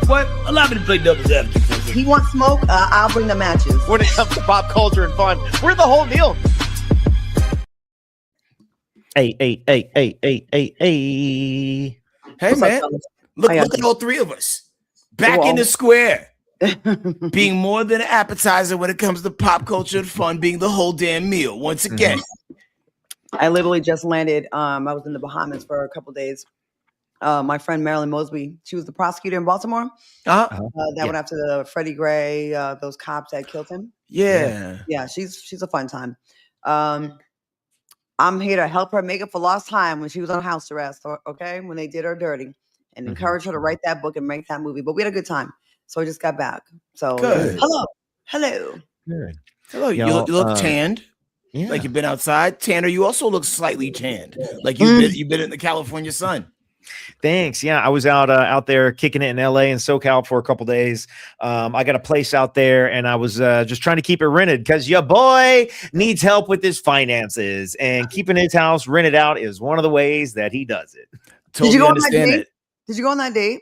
What? Allow me to play devil's advocate for a second. He wants smoke. I'll bring the matches. When it comes to pop culture and fun, we're the whole deal. Hey. Hey, What's man. up, fellas? Look How y'all at all three of us. Back in the square. Being more than an appetizer when it comes to pop culture and fun, being the whole damn meal. Once again. I literally just landed. I was in the Bahamas for a couple days. My friend Marilyn Mosby, she was the prosecutor in Baltimore. That went after the Freddie Gray, those cops that killed him. Yeah. Yeah, she's a fun time. I'm here to help her make up for lost time when she was on house arrest, okay? When they did her dirty and encourage her to write that book and make that movie. But we had a good time. So I just got back. So Good. Hello. Good. Hello. You look tanned. Yeah. Like you've been outside. Tanner, you also look slightly tanned. Like you've been in the California sun. Thanks. Yeah, I was out there kicking it in LA and SoCal for a couple days. I got a place out there, and I was just trying to keep it rented because your boy needs help with his finances, and keeping his house rented out is one of the ways that he does it. Did you go on that date? Did you go on that date?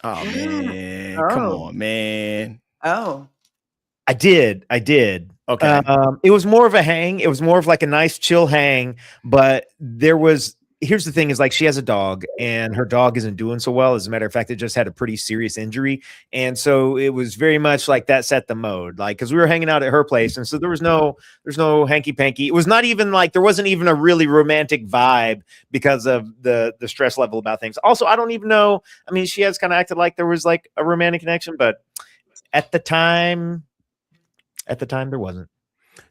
Oh man, come on, man. Oh, I did. Okay. It was more of a hang. It was more of like a nice chill hang, but here's the thing is like she has a dog and her dog isn't doing so well. As a matter of fact, it just had a pretty serious injury. And so it was very much like that set the mode, like, cause we were hanging out at her place. And so there's no hanky panky. It was not even like, there wasn't even a really romantic vibe because of the stress level about things. Also, I don't even know. I mean, she has kind of acted like there was like a romantic connection, but at the time there wasn't.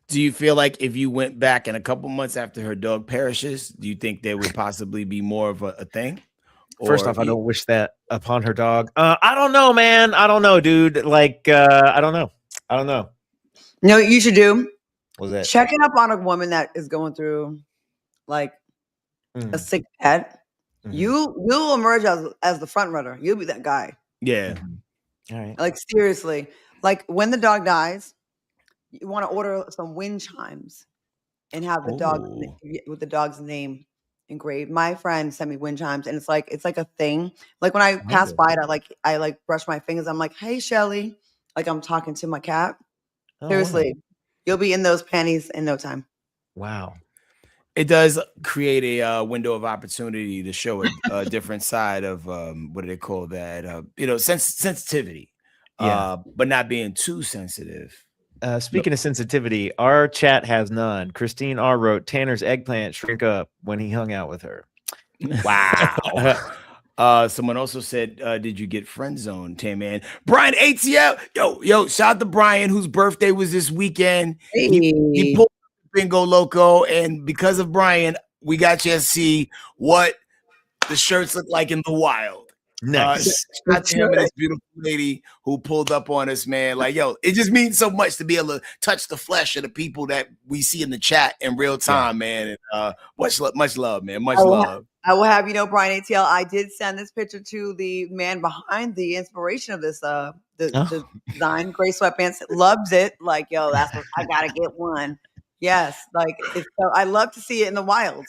Do you feel like if you went back in a couple months after her dog perishes, do you think there would possibly be more of a thing? First off, I don't wish that upon her dog. I don't know, man. I don't know, dude. Like, I don't know. No, you should do. What's that? Checking up on a woman that is going through like a sick pet. You'll emerge as the front runner. You'll be that guy. Yeah. All right. Like seriously, like when the dog dies, you want to order some wind chimes and have the dog with the dog's name engraved. My friend sent me wind chimes, and it's like a thing. Like when I pass by it, I brush my fingers. I'm like, "Hey, Shelly," like I'm talking to my cat. Seriously, you'll be in those panties in no time. Wow. It does create a window of opportunity to show a different side of what do they call that? Sensitivity. But not being too sensitive. Speaking of sensitivity, our chat has none. Christine R. wrote, Tanner's eggplant shrink up when he hung out with her. Wow. Someone also said, did you get friend zoned, Tam, man? Brian ATL. Yo, shout out to Brian, whose birthday was this weekend. Hey. He pulled Bingo Loco, and because of Brian, we got to see what the shirts look like in the wild. Nice. Shout out to him and this beautiful lady who pulled up on us, man. Like, yo, it just means so much to be able to touch the flesh of the people that we see in the chat in real time, man. And much love, man. Much love. I will have you know, Brian ATL, I did send this picture to the man behind the inspiration of this the design. Gray sweatpants, loves it. Like, yo, that's what I gotta get one. Yes, like I love to see it in the wild.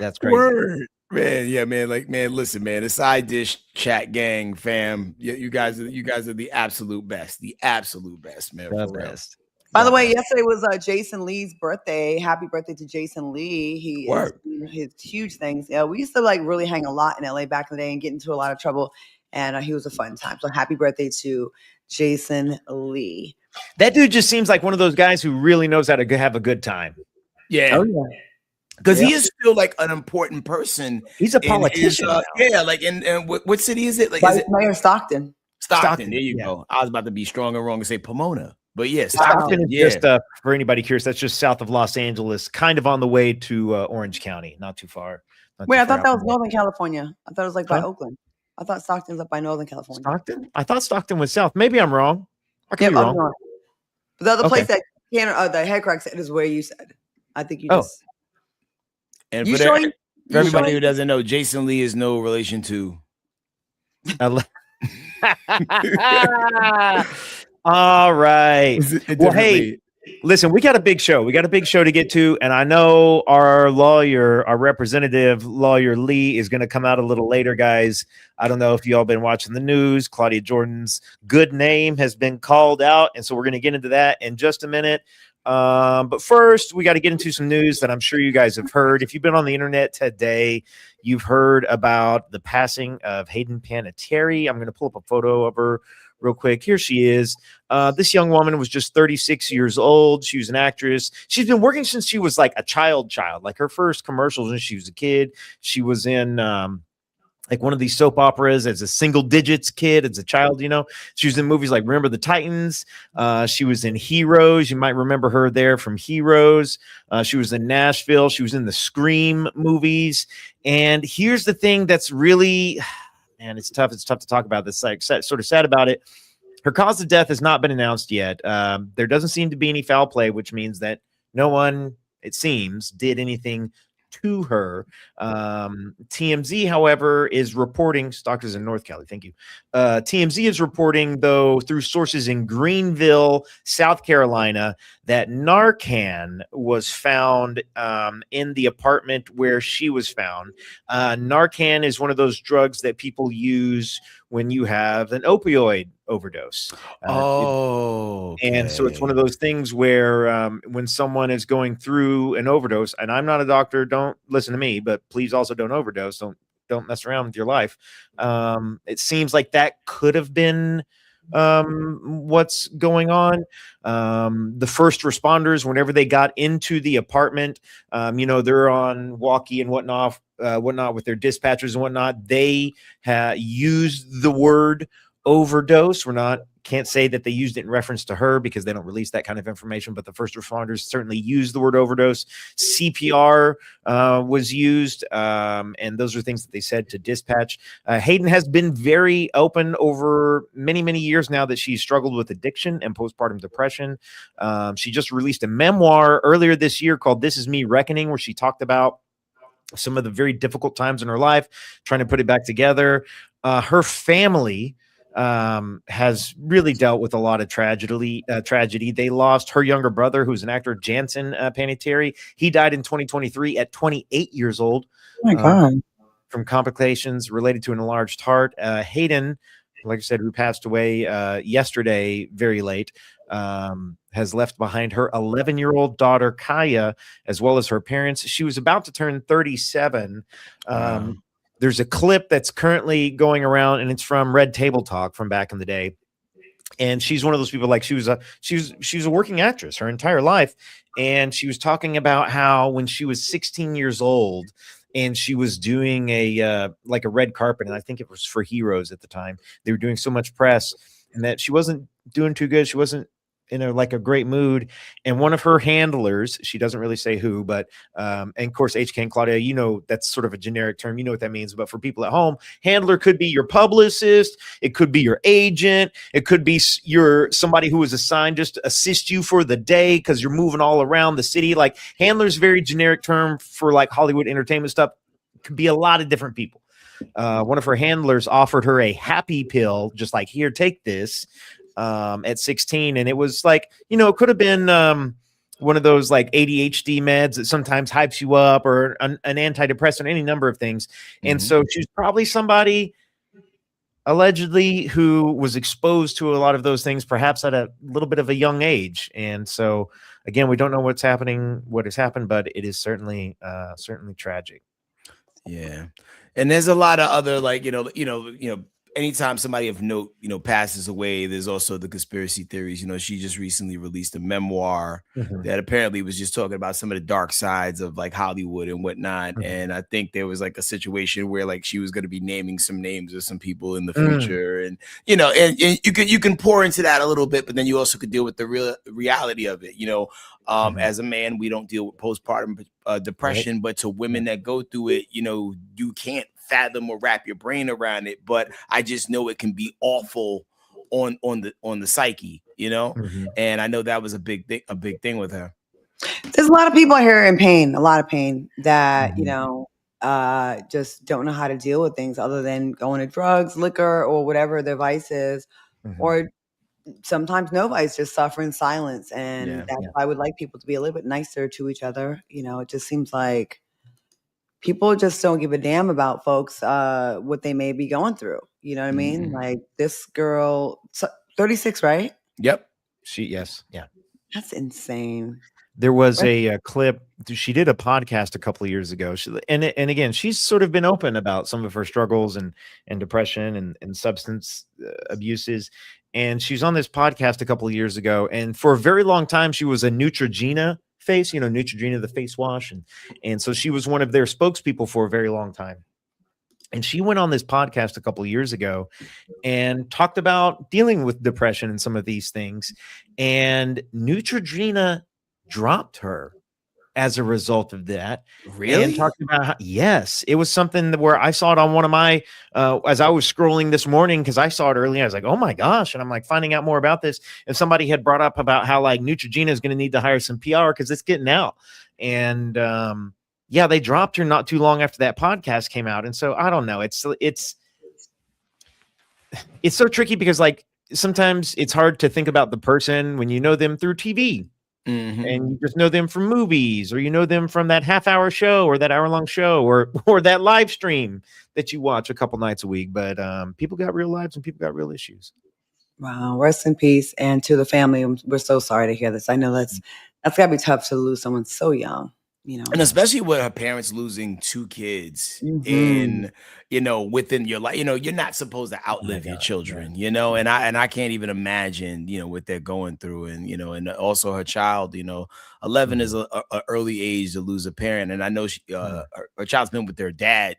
That's crazy. Word. Man, yeah, man. Like, man, listen, man. The side dish chat gang fam. You guys are the absolute best. The absolute best, man. The for real. best. By the way, yesterday was Jason Lee's birthday. Happy birthday to Jason Lee. He is doing his huge things. Yeah, we used to like really hang a lot in LA back in the day and get into a lot of trouble. And he was a fun time. So happy birthday to Jason Lee. That dude just seems like one of those guys who really knows how to have a good time. Yeah. Oh, yeah. Because he is still like an important person. He's a politician. Like in what city is it? Like is it Mayor Stockton? Stockton. There you go. I was about to be strong and wrong and say Pomona. But yes, Stockton is just for anybody curious, that's just south of Los Angeles, kind of on the way to Orange County, not too far. Wait, I thought that was Northern California. I thought it was like by Oakland. I thought Stockton's up by Northern California. Stockton? I thought Stockton was south. Maybe I'm wrong. I could be wrong. But the other place that the head crack said is where you said. I think you just. And for everybody who doesn't know, Jason Lee is no relation to. All right. Well, hey, Listen, we got a big show. We got a big show to get to, and I know our lawyer, our representative lawyer Lee, is going to come out a little later, guys. I don't know if y'all been watching the news. Claudia Jordan's good name has been called out, and so we're going to get into that in just a minute. But first, we got to get into some news that I'm sure you guys have heard. If you've been on the internet today, you've heard about the passing of Hayden Panettiere. I'm going to pull up a photo of her real quick. Here she is. This young woman was just 36 years old. She was an actress. She's been working since she was like a child. Like her first commercials when she was a kid. She was in like one of these soap operas as a single digits kid, as a child, you know. She was in movies like Remember the Titans. She was in Heroes. You might remember her there from Heroes. She was in Nashville. She was in the Scream movies. And here's the thing that's really, man, it's tough. It's tough to talk about this. Like, sort of sad about it. Her cause of death has not been announced yet. There doesn't seem to be any foul play, which means that no one, it seems, did anything to her. TMZ, however, is reporting, Stockers in North Cali, thank you. TMZ is reporting, though, through sources in Greenville, South Carolina, that Narcan was found in the apartment where she was found. Narcan is one of those drugs that people use when you have an opioid overdose. And so it's one of those things where when someone is going through an overdose, and I'm not a doctor, don't listen to me, but please also don't overdose. Don't mess around with your life. It seems like that could have been what's going on. The first responders, whenever they got into the apartment, you know, they're on walkie and whatnot with their dispatchers and whatnot. They used the word overdose. Can't say that they used it in reference to her because they don't release that kind of information, but the first responders certainly used the word overdose. CPR was used, and those are things that they said to dispatch. Hayden has been very open over many, many years now that she's struggled with addiction and postpartum depression. She just released a memoir earlier this year called This Is Me Reckoning, where she talked about some of the very difficult times in her life, trying to put it back together. Her family has really dealt with a lot of tragedy. They lost her younger brother, who's an actor, Jansen Panettiere. He died in 2023 at 28 years old. Oh my God. From complications related to an enlarged heart. Hayden, like I said, who passed away yesterday very late, has left behind her 11-year-old daughter, Kaya, as well as her parents. She was about to turn 37. There's a clip that's currently going around, and it's from Red Table Talk from back in the day. And she's one of those people, like she was a working actress her entire life. And she was talking about how when she was 16 years old and she was doing a red carpet, and I think it was for Heroes at the time, they were doing so much press, and that she wasn't doing too good. She wasn't in a great mood, and one of her handlers, she doesn't really say who, but and of course HK and Claudia, you know, that's sort of a generic term, you know what that means, but for people at home, handler could be your publicist, it could be your agent, it could be somebody who is assigned just to assist you for the day because you're moving all around the city. Like, handler's very generic term for like Hollywood entertainment stuff. It could be a lot of different people. One of her handlers offered her a happy pill, just like, here, take this, at 16, and it was like, you know, it could have been one of those like ADHD meds that sometimes hypes you up, or an antidepressant, any number of things. And so she's probably somebody allegedly who was exposed to a lot of those things, perhaps at a little bit of a young age. And so again, we don't know what has happened, but it is certainly tragic. Yeah. And there's a lot of other, like, you know, anytime somebody of note, you know, passes away, there's also the conspiracy theories. You know, she just recently released a memoir that apparently was just talking about some of the dark sides of like Hollywood and whatnot. And I think there was like a situation where like she was going to be naming some names of some people in the future, and you know, and you can pour into that a little bit, but then you also could deal with the real reality of it. You know, as a man, we don't deal with postpartum depression, but to women that go through it, you know, you can't fathom or wrap your brain around it. But I just know it can be awful on the psyche, you know. And I know that was a big thing with her. There's a lot of people here in pain, a lot of pain that, you know, just don't know how to deal with things other than going to drugs, liquor, or whatever their vice is, or sometimes nobody's just suffering silence, and Yeah, that's yeah. why I would like people to be a little bit nicer to each other. You know, it just seems like people just don't give a damn about folks, what they may be going through. You know what I mean? Mhm. Like this girl, 36, right? Yep. Yes, yeah. That's insane. There was a clip. She did a podcast a couple of years ago. And again, she's sort of been open about some of her struggles and depression and substance abuses. And she's on this podcast a couple of years ago. And for a very long time, she was a Neutrogena face, Neutrogena, the face wash. And so she was one of their spokespeople for a very long time. And she went on this podcast a couple of years ago and talked about dealing with depression and some of these things. And Neutrogena dropped her as a result of that. Really? And talked about how, yes, it was something where I saw it on one of my, as I was scrolling this morning, because I saw it earlier. I was like, oh my gosh. And I'm like finding out more about this. And somebody had brought up about how like Neutrogena is going to need to hire some PR because it's getting out. And, yeah, they dropped her not too long after that podcast came out. And so I don't know. It's so tricky because like sometimes it's hard to think about the person when you know them through TV Mhm. and you just know them from movies, or you know them from that half-hour show or that hour-long show or that live stream that you watch a couple nights a week. But people got real lives and people got real issues. Wow, rest in peace, and to the family, we're so sorry to hear this. I know that's got to be tough to lose someone so young, you know. And especially with her parents losing 2 kids Mhm. in, within your life, you're not supposed to outlive your God, children, and I can't even imagine, what they're going through. And also her child, 11 is a early age to lose a parent. And I know her child's been with their dad,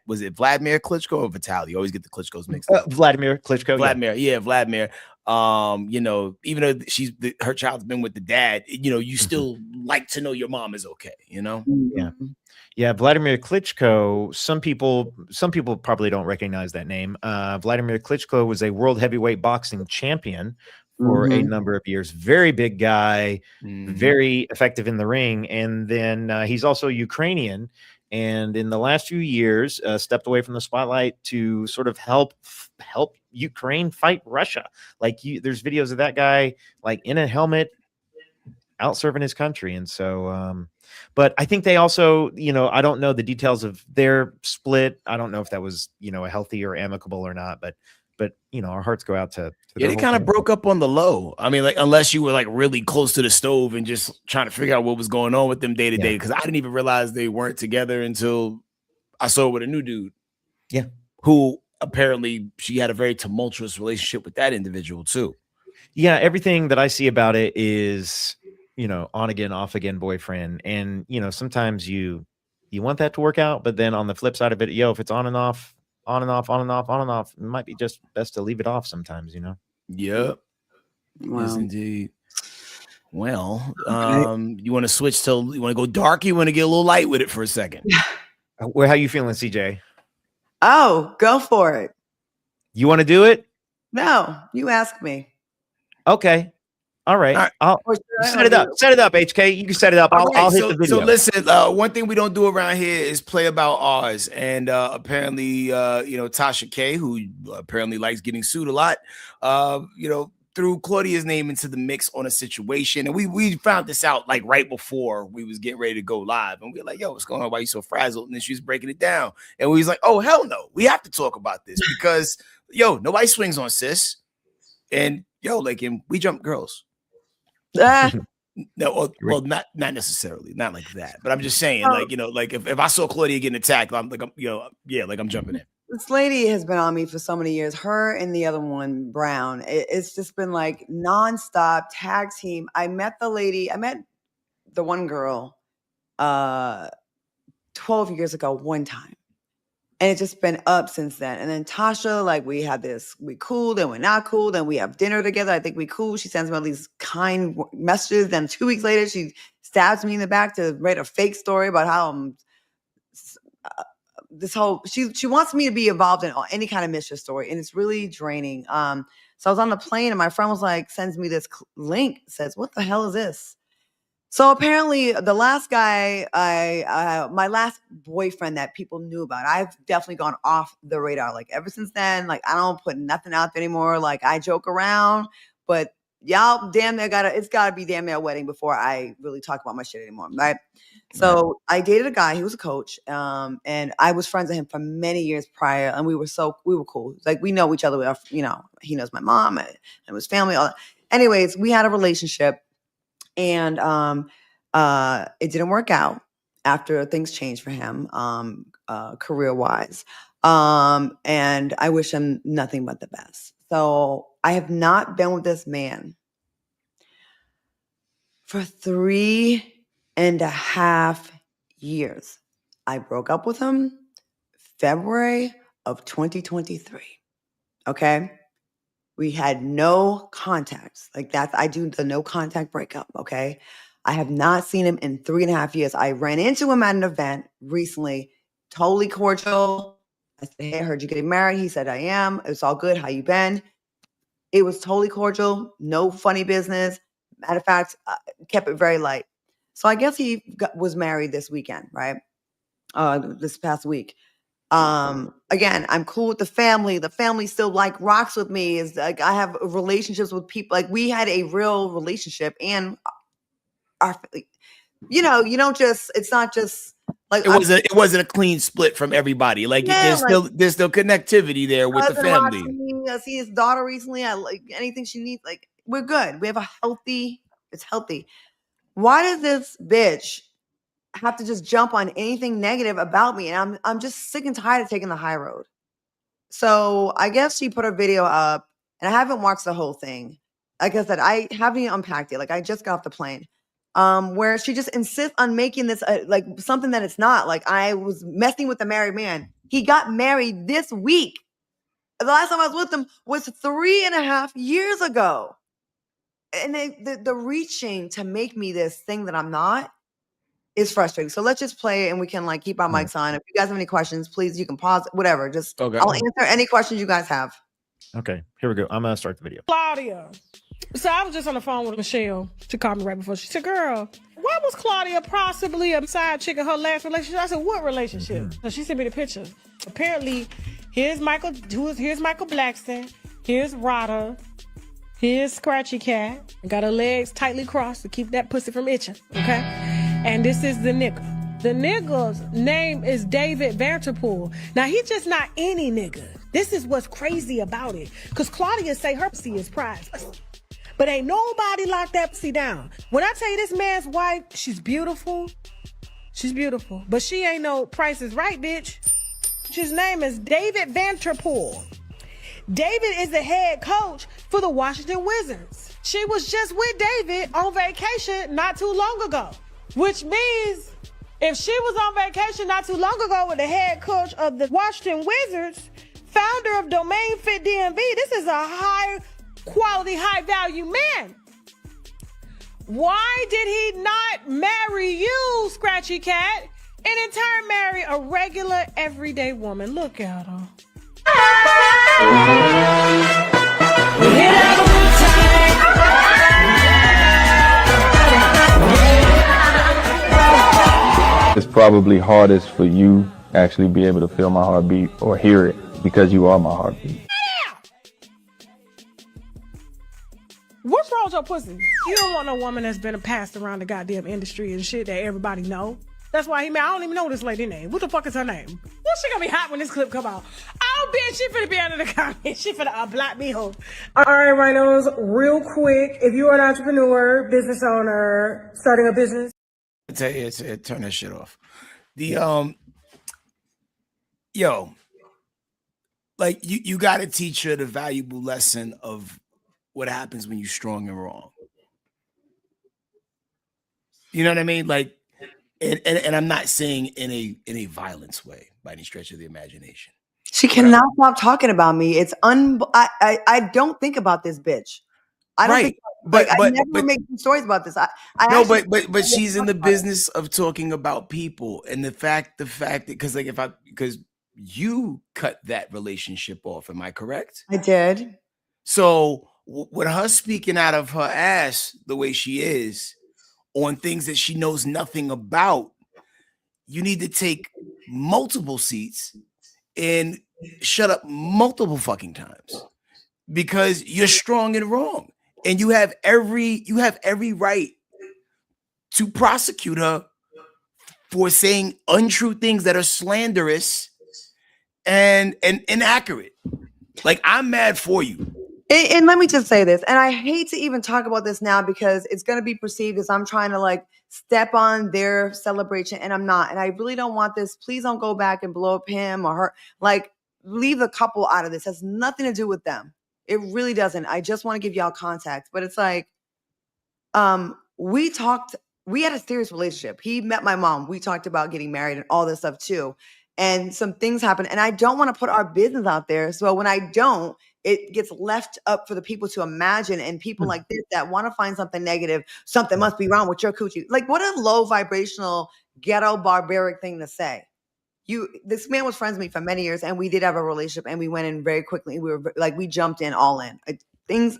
was it Vladimir Klitschko or Vitaly? You always get the Klitschkos mixed up. Vladimir Klitschko. Vladimir, yeah, Vladimir. Even though her child's been with the dad, you still like to know your mom is okay, Yeah. Mhm. Yeah, Vladimir Klitschko. Some people probably don't recognize that name. Vladimir Klitschko was a world heavyweight boxing champion for a Mhm. number of years. Very big guy, Mhm. very effective in the ring. And then he's also Ukrainian. And in the last few years, stepped away from the spotlight to sort of help Ukraine fight Russia. Like there's videos of that guy like in a helmet out serving his country. And so but I think they also, I don't know the details of their split. I don't know if that was, a healthy or amicable or not, but our hearts go out to Yeah, their they whole kind of family. broke up on the low. I mean, like, unless you were like really close to the stove and just trying to figure out what was going on with them day to day, because I didn't even realize they weren't together until I saw it with a new dude. Yeah. Who apparently she had a very tumultuous relationship with that individual too. Yeah, everything that I see about it is, on again, off again boyfriend. And, sometimes you want that to work out, but then on the flip side of it, if it's on and off, on and off, on and off, on and off, it might be just best to leave it off sometimes, Yep. Yes, Wow. indeed. Well, Okay. you want to go dark? You want to get a little light with it for a second? How you feeling, CJ? Oh, go for it. You want to do it? No, you ask me. Okay. All right. All right. I'll Or should I set it up. Set it up, HK. You can set it up. All right, I'll hit the video. So listen, one thing we don't do around here is play about ours. And apparently, Tasha K, who apparently likes getting sued a lot, threw Claudia's name into the mix on a situation. And we found this out like right before we was getting ready to go live. And we were like, yo, what's going on? Why you so frazzled? And then she was breaking it down. And we was like, oh, hell no. We have to talk about this because, nobody swings on sis. And, we jump girls. No, well, not necessarily, not like that. But I'm just saying, if I saw Claudia getting attacked, I'm jumping in. This lady has been on me for so many years. Her and the other one, Brown. It's just been like nonstop tag team. I met the one girl 12 years ago one time. And it's just been up since then. And then Tasha, like we cool, then we're not cool, then we have dinner together. I think we cool. She sends me all these kind messages. Then 2 weeks later, she stabs me in the back to write a fake story about how I'm she wants me to be involved in any kind of mischief story. And it's really draining. So I was on the plane and my friend was like, sends me this link, says, what the hell is this? So apparently the last guy, my last boyfriend that people knew about, I've definitely gone off the radar. Like ever since then, like I don't put nothing out there anymore. Like I joke around, but y'all damn near it's gotta be damn near a wedding before I really talk about my shit anymore, right? So I dated a guy, he was a coach, and I was friends with him for many years prior, and we were cool. Like we know each other, you know, he knows my mom and his family, all that. Anyways, we had a relationship, and it didn't work out after things changed for him, career-wise. And I wish him nothing but the best. So I have not been with this man for 3.5 years. I broke up with him February of 2023. Okay. We had no contacts. Like that, I do the no contact breakup. Okay. I have not seen him in 3.5 years. I ran into him at an event recently, totally cordial. I said, hey, I heard you getting married. He said, I am. It's all good. How you been? It was totally cordial. No funny business. Matter of fact, kept it very light. So I guess he was married this weekend, right? This past week. Again, I'm cool with the family. The family still like rocks with me. Is like I have relationships with people. Like we had a real relationship, and our, you know, you don't just. It's not just like it wasn't a clean split from everybody. Like there's still connectivity there with the family. I see his daughter recently. I like anything she needs. Like we're good. We have a healthy. It's healthy. Why does this bitch have to just jump on anything negative about me? And I'm just sick and tired of taking the high road. So I guess she put a video up, and I haven't watched the whole thing. Like I said, I haven't unpacked it. Like I just got off the plane. Where she just insists on making this like something that it's not. Like I was messing with a married man. He got married this week. The last time I was with him was 3.5 years ago. And the reaching to make me this thing that I'm not is frustrating. So let's just play it, and we can like keep our mics on. If you guys have any questions, please, you can pause, whatever. Just I'll answer any questions you guys have. Okay, here we go. I'm gonna start the video. Claudia. So I was just on the phone with Michelle. She called me right before. She said, girl, why was Claudia possibly a side chick in her last relationship? I said, what relationship? So she sent me the picture. Apparently, here's Michael Blackston. Here's Rada. Here's Scratchy Cat. Got her legs tightly crossed to keep that pussy from itching. Okay? And this is the nigga. The nigga's name is David Vanterpool. Now, he's just not any nigga. This is what's crazy about it. Because Claudia say her pussy is priceless. But ain't nobody locked that pussy down. When I tell you this man's wife, she's beautiful. She's beautiful. But she ain't no Price is Right, bitch. His name is David Vanterpool. David is the head coach for the Washington Wizards. She was just with David on vacation not too long ago. Which means if she was on vacation not too long ago with the head coach of the Washington Wizards, founder of Domain Fit DMV, this is a high quality, high value man. Why did he not marry you, Scratchy Cat, and in turn marry a regular, everyday woman? Look at her. It's probably hardest for you actually be able to feel my heartbeat or hear it because you are my heartbeat. What's wrong with your pussy? You don't want no woman that's been passed around the goddamn industry and shit that everybody know. That's why I don't even know this lady name. What the fuck is her name? Well, she gonna be hot when this clip come out. Oh, bitch, she finna be under the comments. She finna block me, ho. All right, Rhinos, real quick. If you are an entrepreneur, business owner, starting a business. I tell you, turn that shit off. The like you got to teach her the valuable lesson of what happens when you're strong and wrong. You know what I mean? Like, and I'm not saying in a violence way by any stretch of the imagination. She cannot stop talking about me. It's I don't think about this bitch. I don't think. But I never make stories about this. But she's in the business of talking about people, and the fact that because you cut that relationship off, am I correct? I did. So with her speaking out of her ass the way she is on things that she knows nothing about, you need to take multiple seats and shut up multiple fucking times because you're strong and wrong. and you have every right to prosecute her for saying untrue things that are slanderous and inaccurate. Like, I'm mad for you. And let me just say this, and I hate to even talk about this now because it's going to be perceived as I'm trying to like step on their celebration, and I'm not. And I really don't want this. Please don't go back and blow up him or her. Like, leave the couple out of this. It has nothing to do with them. It really doesn't. I just want to give y'all context. But it's like, we had a serious relationship. He met my mom. We talked about getting married and all this stuff too. And some things happened. And I don't want to put our business out there. So when I don't, it gets left up for the people to imagine, and people like this that want to find something negative, something must be wrong with your coochie. Like, what a low vibrational, ghetto, barbaric thing to say. This man was friends with me for many years, and we did have a relationship, and we went in very quickly. We jumped in all in.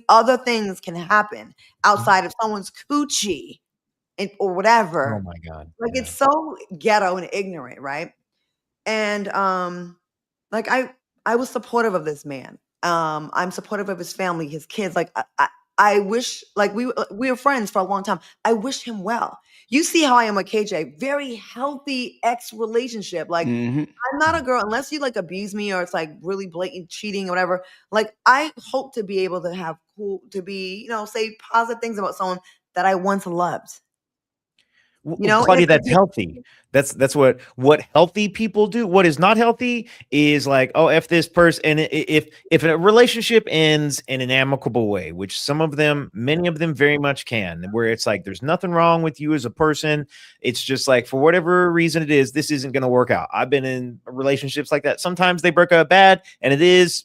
Other things can happen outside of someone's coochie or whatever. Oh my God. Like, it's so ghetto and ignorant, right? And like I was supportive of this man. I'm supportive of his family, his kids. Like, I wish, like, we were friends for a long time. I wish him well. You see how I am with KJ, very healthy ex relationship. Like, I'm not a girl, unless you like abuse me or it's like really blatant cheating or whatever. Like, I hope to be able to say positive things about someone that I once loved. Claudia, that's healthy. That's what healthy people do. What is not healthy is like, oh, F this person. And if a relationship ends in an amicable way, which many of them very much can, where it's like, there's nothing wrong with you as a person. It's just like, for whatever reason it is, this isn't going to work out. I've been in relationships like that. Sometimes they break up bad, and it is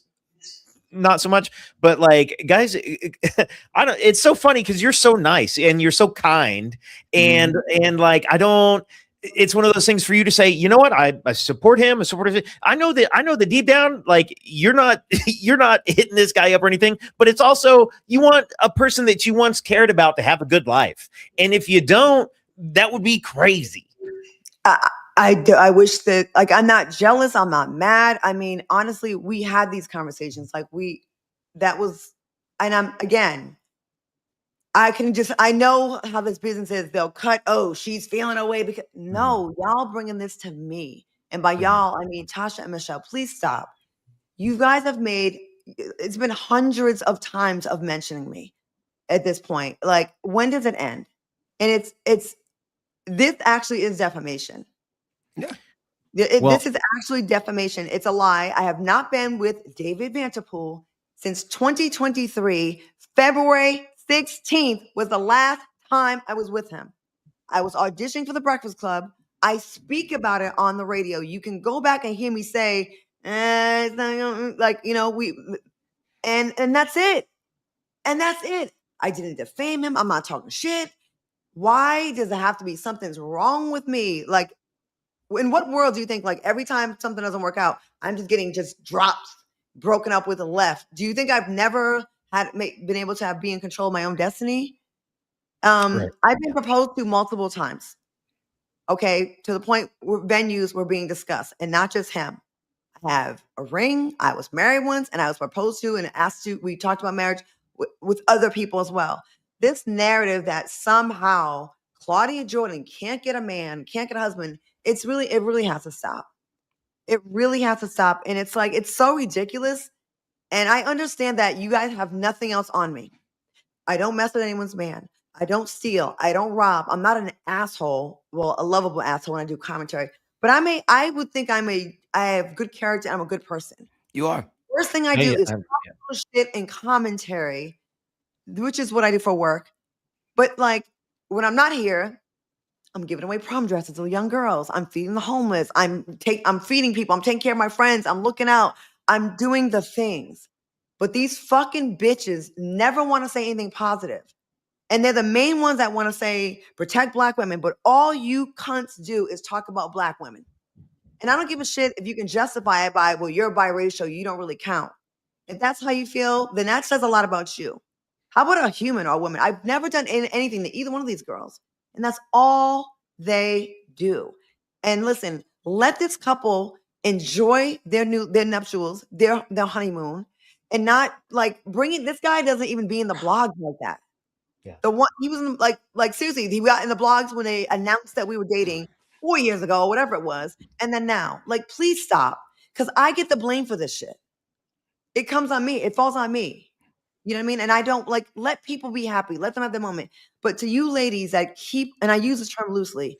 not so much, but like, guys, it's so funny because you're so nice and you're so kind, and like, it's one of those things for you to say, you know what, I support him. I know that deep down, like, you're not hitting this guy up or anything, but it's also, you want a person that you once cared about to have a good life. And if you don't, that would be crazy. I wish that, like, I'm not jealous. I'm not mad. I mean, honestly, we had these conversations. Like, I know how this business is. They'll cut, oh, she's feeling away because no, y'all bringing this to me. And by y'all, I mean, Tasha and Michelle, please stop. You guys have it's been hundreds of times of mentioning me at this point. Like, when does it end? And this actually is defamation. Yeah. This is actually defamation. It's a lie. I have not been with David Vanterpool since 2023. February 16th was the last time I was with him. I was auditioning for the Breakfast Club. I speak about it on the radio. You can go back and hear me say, and that's it. And that's it. I didn't defame him. I'm not talking shit. Why does it have to be something's wrong with me? Like, in what world do you think, like, every time something doesn't work out, I'm just getting dropped, broken up with, and left? Do you think I've never been able to be in control of my own destiny? Right. I've been proposed to multiple times. Okay, to the point where venues were being discussed, and not just him. I have a ring. I was married once, and I was proposed to and asked to. We talked about marriage with other people as well. This narrative that somehow Claudia Jordan can't get a man, can't get a husband. It really has to stop. It really has to stop. And it's like, it's so ridiculous. And I understand that you guys have nothing else on me. I don't mess with anyone's man. I don't steal. I don't rob. I'm not an asshole. Well, a lovable asshole when I do commentary. But I would think I have good character. I'm a good person. You are. First thing I do is talk shit and commentary, which is what I do for work. But like, when I'm not here, I'm giving away prom dresses to young girls. I'm feeding the homeless. I'm feeding people. I'm taking care of my friends. I'm looking out. I'm doing the things. But these fucking bitches never want to say anything positive. And they're the main ones that want to say, protect Black women. But all you cunts do is talk about Black women. And I don't give a shit if you can justify it by, well, you're biracial. You don't really count. If that's how you feel, then that says a lot about you. How about a human or a woman? I've never done anything to either one of these girls. And that's all they do. And listen, let this couple enjoy their nuptials, their honeymoon, and not like bringing this guy doesn't even be in the blogs like that. Yeah. The one he was in, like seriously, he got in the blogs when they announced that we were dating 4 years ago, whatever it was, and then now. Like, please stop, because I get the blame for this shit. It comes on me. It falls on me. You know what I mean? And I don't like let people be happy. Let them have their moment. But to you ladies that keep, and I use this term loosely,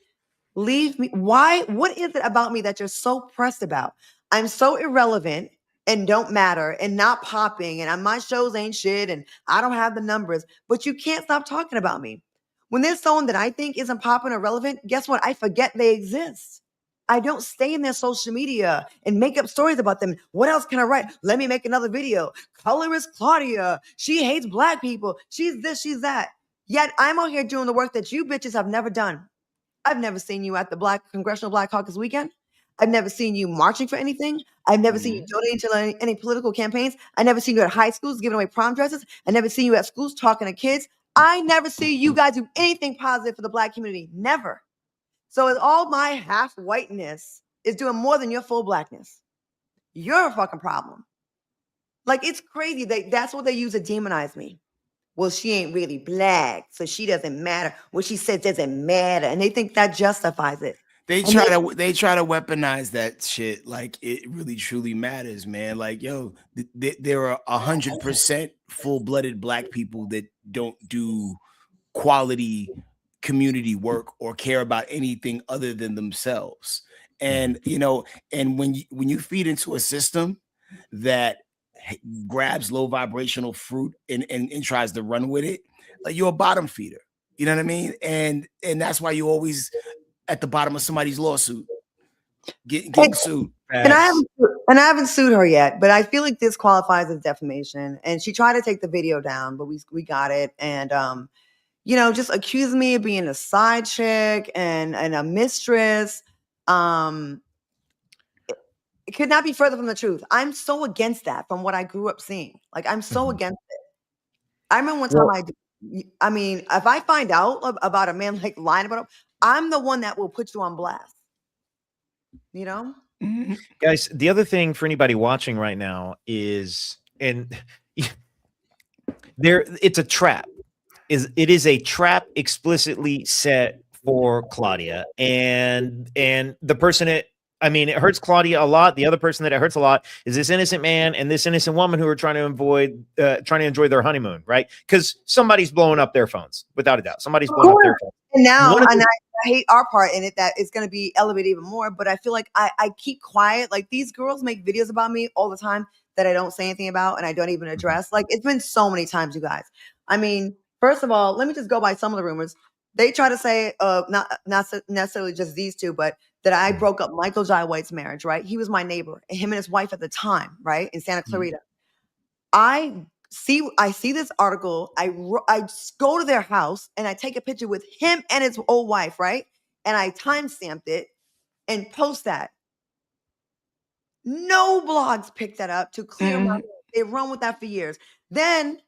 leave me. Why? What is it about me that you're so pressed about? I'm so irrelevant and don't matter and not popping, and my shows ain't shit, and I don't have the numbers, but you can't stop talking about me. When there's someone that I think isn't popping or relevant, guess what? I forget they exist. I don't stay in their social media and make up stories about them. What else can I write? Let me make another video. Colorist Claudia. She hates black people. She's this, she's that. Yet I'm out here doing the work that you bitches have never done. I've never seen you at the Congressional Black Caucus weekend. I've never seen you marching for anything. I've never seen you donating to any political campaigns. I never seen you at high schools giving away prom dresses. I never seen you at schools talking to kids. I never see you guys do anything positive for the black community. Never. So it's all my half whiteness is doing more than your full blackness. You're a fucking problem. Like, it's crazy. That's what they use to demonize me. Well, she ain't really black, so she doesn't matter. What she said doesn't matter. And they think that justifies it. They try to weaponize that shit like it really truly matters, man. Like, yo, there are 100% full-blooded black people that don't do quality community work or care about anything other than themselves. And and when you feed into a system that grabs low vibrational fruit and tries to run with it, like, you're a bottom feeder. You know what I mean? And that's why you always at the bottom of somebody's lawsuit, getting sued. And I haven't sued her yet, but I feel like this qualifies as defamation. And she tried to take the video down, but we got it. And just accusing me of being a side chick and a mistress. It could not be further from the truth. I'm so against that from what I grew up seeing. Like, I'm so against it. I remember one time if I find out about a man like lying about him, I'm the one that will put you on blast. You know? Guys, the other thing for anybody watching right now is, and it's a trap. It is a trap explicitly set for Claudia, and the person it hurts Claudia a lot. The other person that it hurts a lot is this innocent man and this innocent woman who are trying to enjoy their honeymoon, right? Because somebody's blowing up their phones, without a doubt. Somebody's blowing up their phones. And now, I hate our part in it, that it's going to be elevated even more. But I feel like I keep quiet. Like, these girls make videos about me all the time that I don't say anything about and I don't even address. Like, it's been so many times, you guys. I mean, first of all, let me just go by some of the rumors. They try to say, not necessarily just these two, but that I broke up Michael Jai White's marriage, right? He was my neighbor, and him and his wife at the time, right, in Santa Clarita. I see this article. I go to their house, and I take a picture with him and his old wife, right? And I timestamped it and post that. No blogs picked that up to clear my name. They run with that for years. Then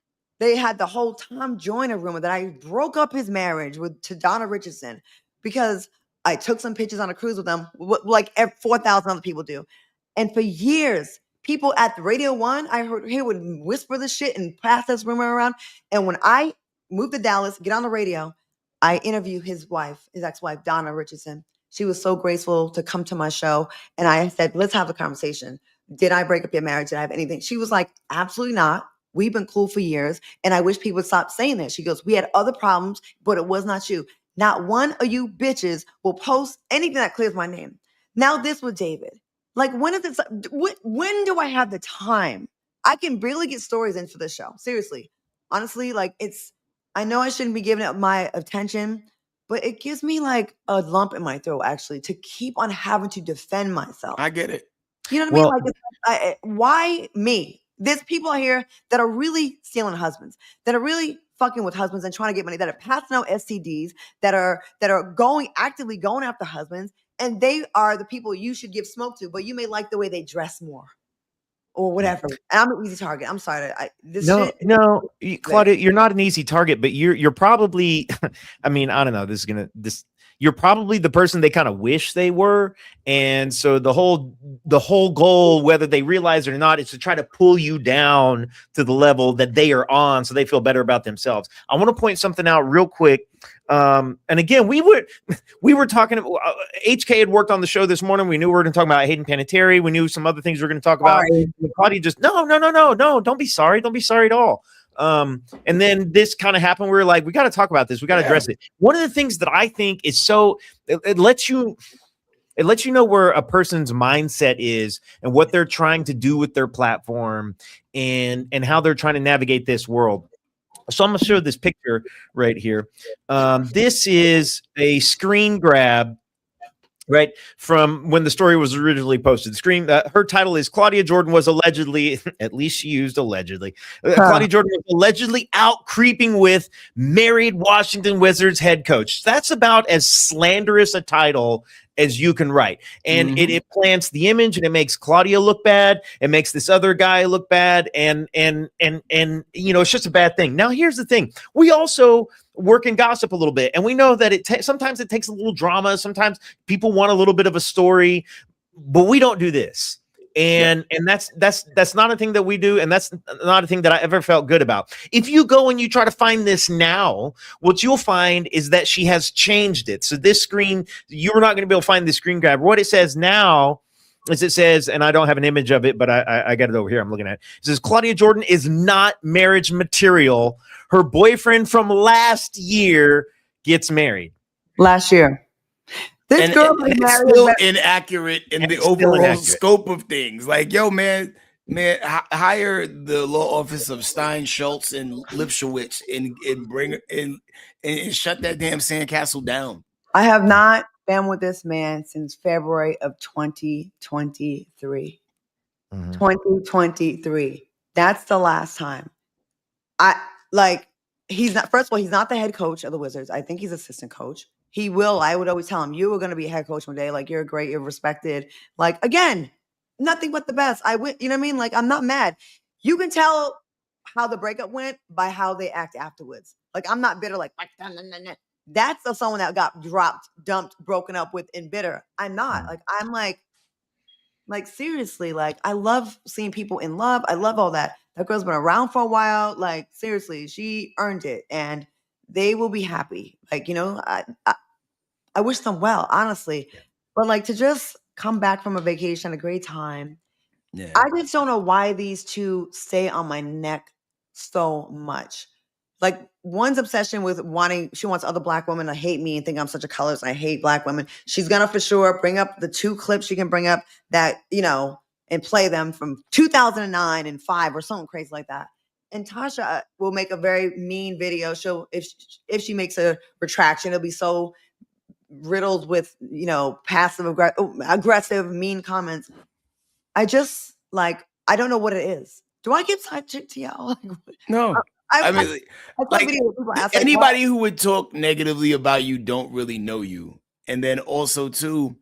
they had the whole Tom Joyner rumor that I broke up his marriage to Donna Richardson because I took some pictures on a cruise with them, like 4,000 other people do. And for years, people at the Radio 1, he would whisper this shit and pass this rumor around. And when I moved to Dallas, get on the radio, I interview his ex-wife, Donna Richardson. She was so graceful to come to my show. And I said, let's have a conversation. Did I break up your marriage? Did I have anything? She was like, absolutely not. We've been cool for years. And I wish people would stop saying that. She goes, we had other problems, but it was not you. Not one of you bitches will post anything that clears my name. Now this with David. Like, when do I have the time? I can barely get stories in for this show. Seriously. Honestly, like, I know I shouldn't be giving it my attention, but it gives me like a lump in my throat, actually, to keep on having to defend myself. I get it. You know what I mean? Like, why me? There's people out here that are really stealing husbands, that are really fucking with husbands and trying to get money, that are passing out STDs, that are actively going after husbands, and they are the people you should give smoke to, but you may like the way they dress more or whatever. And I'm an easy target. I'm sorry. Claudia, you're not an easy target, but you're probably, I mean, I don't know. you're probably the person they kind of wish they were. And so the whole goal, whether they realize it or not, is to try to pull you down to the level that they are on so they feel better about themselves. I want to point something out real quick. And again, we were talking about HK had worked on the show this morning. We knew we were going to talk about Hayden Panettiere. We knew some other things we were going to talk about. Claudia just no, don't be sorry at all. And then this kind of happened. We were like, we got to talk about this. We got to address it. One of the things that I think is so it lets you know where a person's mindset is and what they're trying to do with their platform and how they're trying to navigate this world. So I'm going to show this picture right here. This is a screen grab, right, from when the story was originally posted. The screen, her title is Claudia Jordan was allegedly, at least she used allegedly, Claudia Jordan was allegedly out creeping with married Washington Wizards head coach. That's about as slanderous a title as you can write. And it plants the image and it makes Claudia look bad. It makes this other guy look bad. And it's just a bad thing. Now, here's the thing. We also work in gossip a little bit. And we know that sometimes it takes a little drama. Sometimes people want a little bit of a story, but we don't do this. And that's not a thing that we do, and that's not a thing that I ever felt good about. If you go and you try to find this now, what you'll find is that she has changed it. So this screen, you're not going to be able to find the screen grab. What it says now is it says, and I don't have an image of it, but I got it over here. I'm looking at it. It says Claudia Jordan is not marriage material. Her boyfriend from last year gets married. Last year. This girl and it's still inaccurate in the overall scope of things. Like, yo, man, hire the law office of Stein, Schultz, and Lipschitz and bring and shut that damn sandcastle down. I have not been with this man since February of 2023. 2023. That's the last time. He's not. First of all, he's not the head coach of the Wizards. I think he's assistant coach. He will. I would always tell him, you were going to be a head coach one day. Like, you're great. You're respected. Like, again, nothing but the best. You know what I mean? Like, I'm not mad. You can tell how the breakup went by how they act afterwards. Like, I'm not bitter. Like, that's of someone that got dropped, dumped, broken up with, and bitter. I'm not. Like, I'm like seriously, like, I love seeing people in love. I love all that. That girl's been around for a while. Like, seriously, she earned it. And they will be happy. Like, I wish them well, honestly. Yeah. But like, to just come back from a vacation, a great time. Yeah. I just don't know why these two stay on my neck so much. Like, one's obsession with she wants other Black women to hate me and think I'm such a colorist. I hate Black women. She's gonna for sure bring up the two clips she can bring up that, and play them from 2009 and 5 or something crazy like that. And Tasha will make a very mean video. If she makes a retraction, it'll be so riddled with, passive aggressive, mean comments. I just I don't know what it is. Do I give side chick to y'all? No. I mean, anybody who would talk negatively about you don't really know you. And then also too,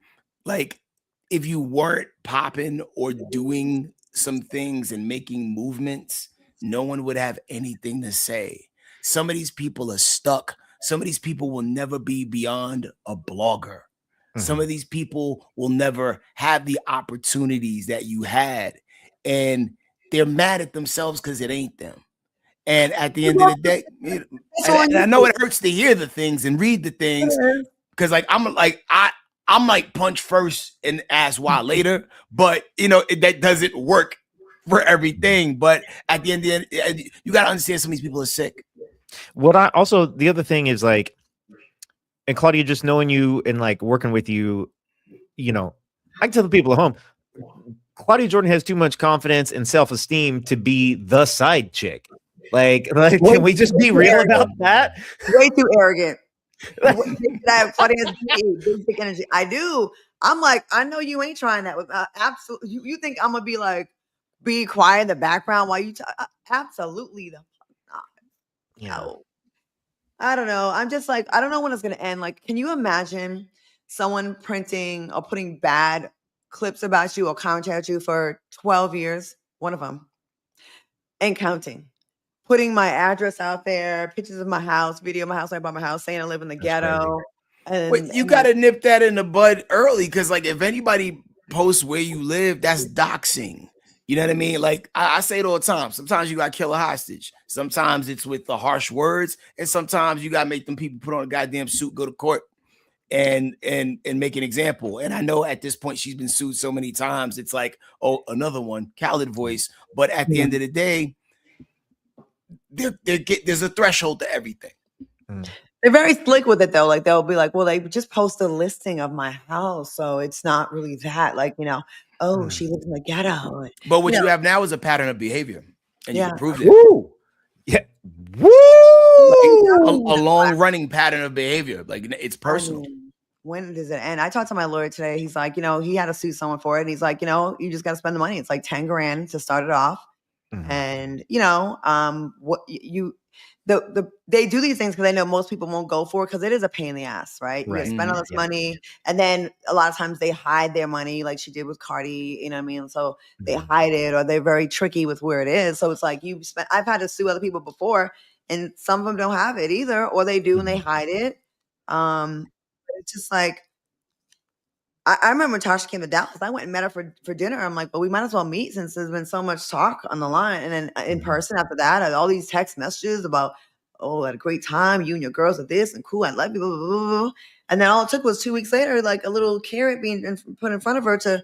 like, if you weren't popping or doing some things and making movements, no one would have anything to say. Some of these people are stuck. Some of these people will never be beyond a blogger. Some of these people will never have the opportunities that you had. And they're mad at themselves because it ain't them. And at the end of the day, and I know it hurts to hear the things and read the things, because I'm like punch first and ask why later. But that doesn't work for everything. But at the end of the day, you got to understand some of these people are sick. The other thing is, like, and Claudia, just knowing you and like working with you, I can tell the people at home, Claudia Jordan has too much confidence and self-esteem to be the side chick. Like, can we just be real about that? Way too arrogant. Claudia has big energy. I do. I'm like, I know you ain't trying that with absolutely. You think I'm gonna be like, be quiet in the background while you talk? Absolutely the not. Yeah. No. I don't know. I'm just like, I don't know when it's gonna end. Like, can you imagine someone printing or putting bad clips about you or commentary at you for 12 years? One of them, and counting. Putting my address out there, pictures of my house, video of my house, I bought my house, saying I live in the ghetto. And you got to nip that in the bud early, because like if anybody posts where you live, that's doxing. You know what I mean? Like I say it all the time. Sometimes you got to kill a hostage. Sometimes it's with the harsh words, and sometimes you got to make them people put on a goddamn suit, go to court, and make an example. And I know at this point she's been sued so many times. It's like, oh, another one, Khaled voice. But at the end of the day, there's a threshold to everything. They're very slick with it though. Like they'll be like, well, they just post a listing of my house, so it's not really that. Like, oh, she lives in the ghetto. But what you have now is a pattern of behavior, and you can prove that. Woo! Yeah. Woo! A long running pattern of behavior. Like it's personal. When does it end? I talked to my lawyer today. He's like, he had to sue someone for it. And he's like, you just got to spend the money. It's like 10 grand to start it off. And what they do these things because they know most people won't go for it, because it is a pain in the ass, right? You spend all this money, and then a lot of times they hide their money, like she did with Cardi. You know what I mean? So they hide it, or they're very tricky with where it is. So it's like I've had to sue other people before, and some of them don't have it either, or they do and they hide it. It's just like, I remember when Tasha came to Dallas, I went and met her for dinner. I'm like, well, we might as well meet since there's been so much talk on the line. And then in person after that, I had all these text messages about, oh, I had a great time. You and your girls are this and cool. I love you. Blah, blah, blah, blah. And then all it took was 2 weeks later, like a little carrot being put in front of her to,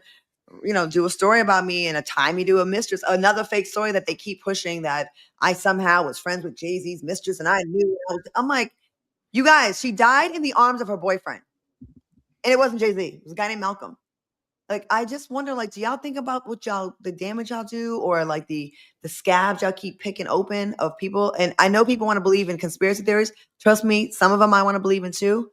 do a story about me and a tie me to a mistress. Another fake story that they keep pushing, that I somehow was friends with Jay-Z's mistress and I knew. I'm like, you guys, she died in the arms of her boyfriend. And it wasn't Jay-Z. It was a guy named Malcolm. Like, I just wonder, like, do y'all think about the damage y'all do, or like the scabs y'all keep picking open of people? And I know people want to believe in conspiracy theories. Trust me, some of them I want to believe in too.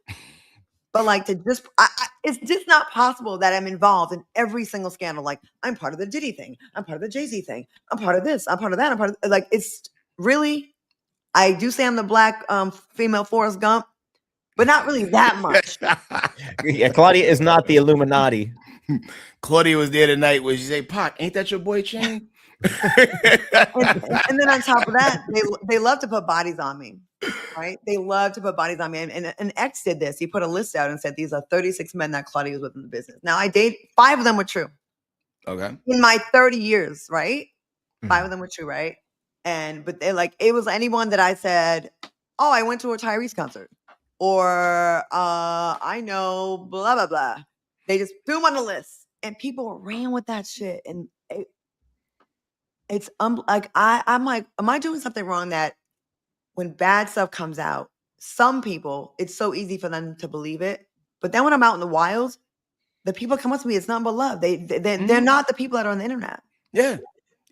But like it's just not possible that I'm involved in every single scandal. Like, I'm part of the Diddy thing. I'm part of the Jay-Z thing. I'm part of this. I'm part of that. I'm part of, like, it's really, I do say I'm the black female Forrest Gump, but not really that much. Yeah, Claudia is not the Illuminati. Claudia was there tonight where she said, Pac, ain't that your boy Chain? and then on top of that, they love to put bodies on me, right? They love to put bodies on me. And X did this. He put a list out and said, these are 36 men that Claudia was with in the business. Now, 5 of them were true. Okay. In my 30 years, right? 5 of them were true, right? But they it was anyone that I said, oh, I went to a Tyrese concert. Or I know blah, blah, blah. They just threw them on the list. And people ran with that shit. And it's like, I'm like, am I doing something wrong that when bad stuff comes out, some people, it's so easy for them to believe it. But then when I'm out in the wild, the people come up to me, it's nothing but love. They're not the people that are on the internet. Yeah.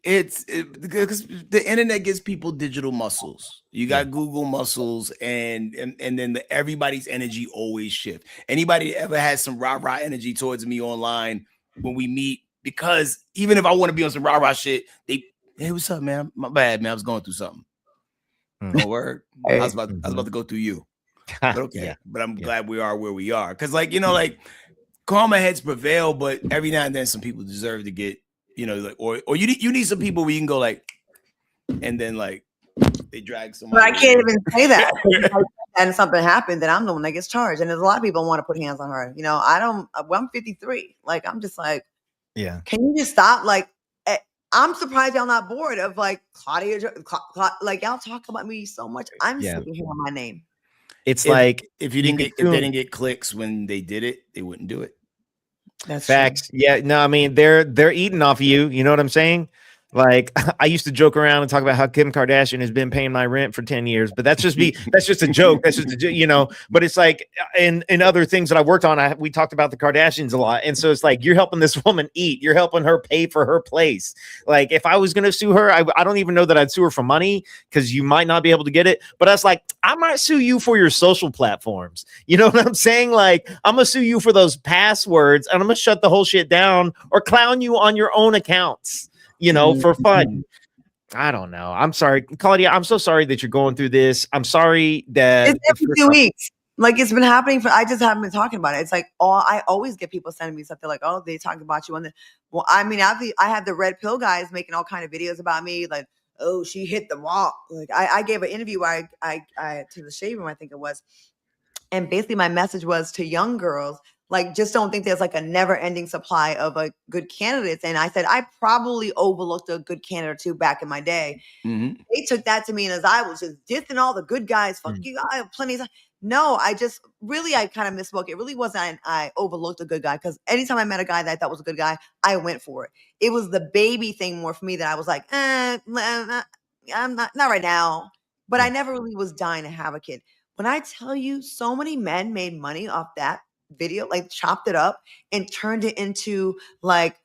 Because the internet gives people digital muscles. You got Google muscles, and then everybody's energy always shift. Anybody that ever has some rah-rah energy towards me online when we meet, because even if I want to be on some rah-rah shit, hey, what's up, man? My bad, man. I was going through something. No word. I was about to go through you. But okay. But I'm glad we are where we are. Because like karma heads prevail, but every now and then some people deserve to get, or you need some people where you can go like, and then like they drag someone. But I can't even say that. And something happened, then I'm the one that gets charged. And there's a lot of people who want to put hands on her. I'm 53. Like, I'm just like, yeah. Can you just stop? Like, I'm surprised y'all not bored of like Claudia. Like, y'all talk about me so much. I'm sitting here on my name. It's like if they didn't get clicks when they did it, they wouldn't do it. That's facts. True. Yeah, no, I mean they're eating off of you. You know what I'm saying? Like, I used to joke around and talk about how Kim Kardashian has been paying my rent for 10 years, but that's just a joke. That's just but it's like in other things that I worked on, we talked about the Kardashians a lot. And so it's like, you're helping this woman eat, you're helping her pay for her place. Like, if I was going to sue her, I don't even know that I'd sue her for money, because you might not be able to get it. But I was like, I might sue you for your social platforms. You know what I'm saying? Like, I'm going to sue you for those passwords, and I'm going to shut the whole shit down or clown you on your own accounts. For fun. I don't know. I'm sorry, Claudia. I'm so sorry that you're going through this. I'm sorry that it's every 2 weeks. Like, it's been happening I just haven't been talking about it. It's like, I always get people sending me stuff. They're like, oh, they talked about you on the. Well, I mean, I have the red pill guys making all kind of videos about me. Like, oh, she hit the wall. Like, I gave an interview where I to the Shade Room, I think it was. And basically my message was to young girls, like, just don't think there's like a never ending supply of good candidates. And I said, I probably overlooked a good candidate or two back in my day. Mm-hmm. They took that to mean as I was just dissing all the good guys. Fuck you, I have plenty of time. No, I kind of misspoke. It really wasn't I overlooked a good guy, because anytime I met a guy that I thought was a good guy, I went for it. It was the baby thing more for me that I was like, I'm not right now. But I never really was dying to have a kid. When I tell you, so many men made money off that video, like chopped it up and turned it into like,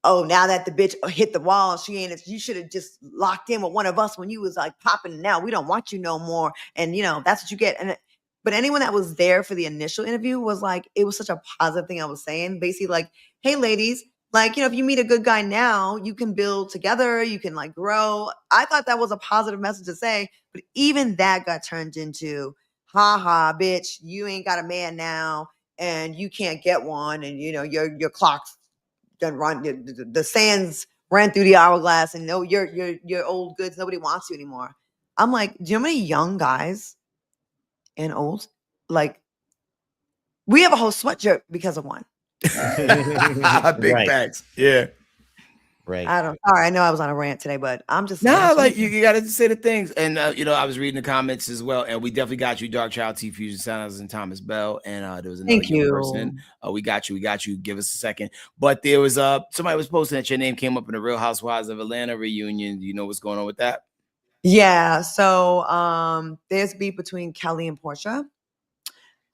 oh, now that the bitch hit the wall, you should have just locked in with one of us when you was like popping. Now we don't want you no more. And that's what you get. But anyone that was there for the initial interview was like, it was such a positive thing I was saying. Basically like, hey ladies, like, if you meet a good guy now, you can build together, you can like grow. I thought that was a positive message to say, but even that got turned into, ha, bitch, you ain't got a man now and you can't get one. And your clock's done run, the sands ran through the hourglass, and you're old goods. Nobody wants you anymore. I'm like, do you know how many young guys and old, like, we have a whole sweatshirt because of one. Big facts. Yeah. Right. Sorry, I know I was on a rant today, but I'm just like you gotta say the things. And I was reading the comments as well, and we definitely got you, Dark Child, T Fusion Sounds, and Thomas Bell. And there was another young person. We got you. Give us a second. But there was somebody was posting that your name came up in the Real Housewives of Atlanta reunion. Do you know what's going on with that? Yeah. So there's beef between Kelly and Portia.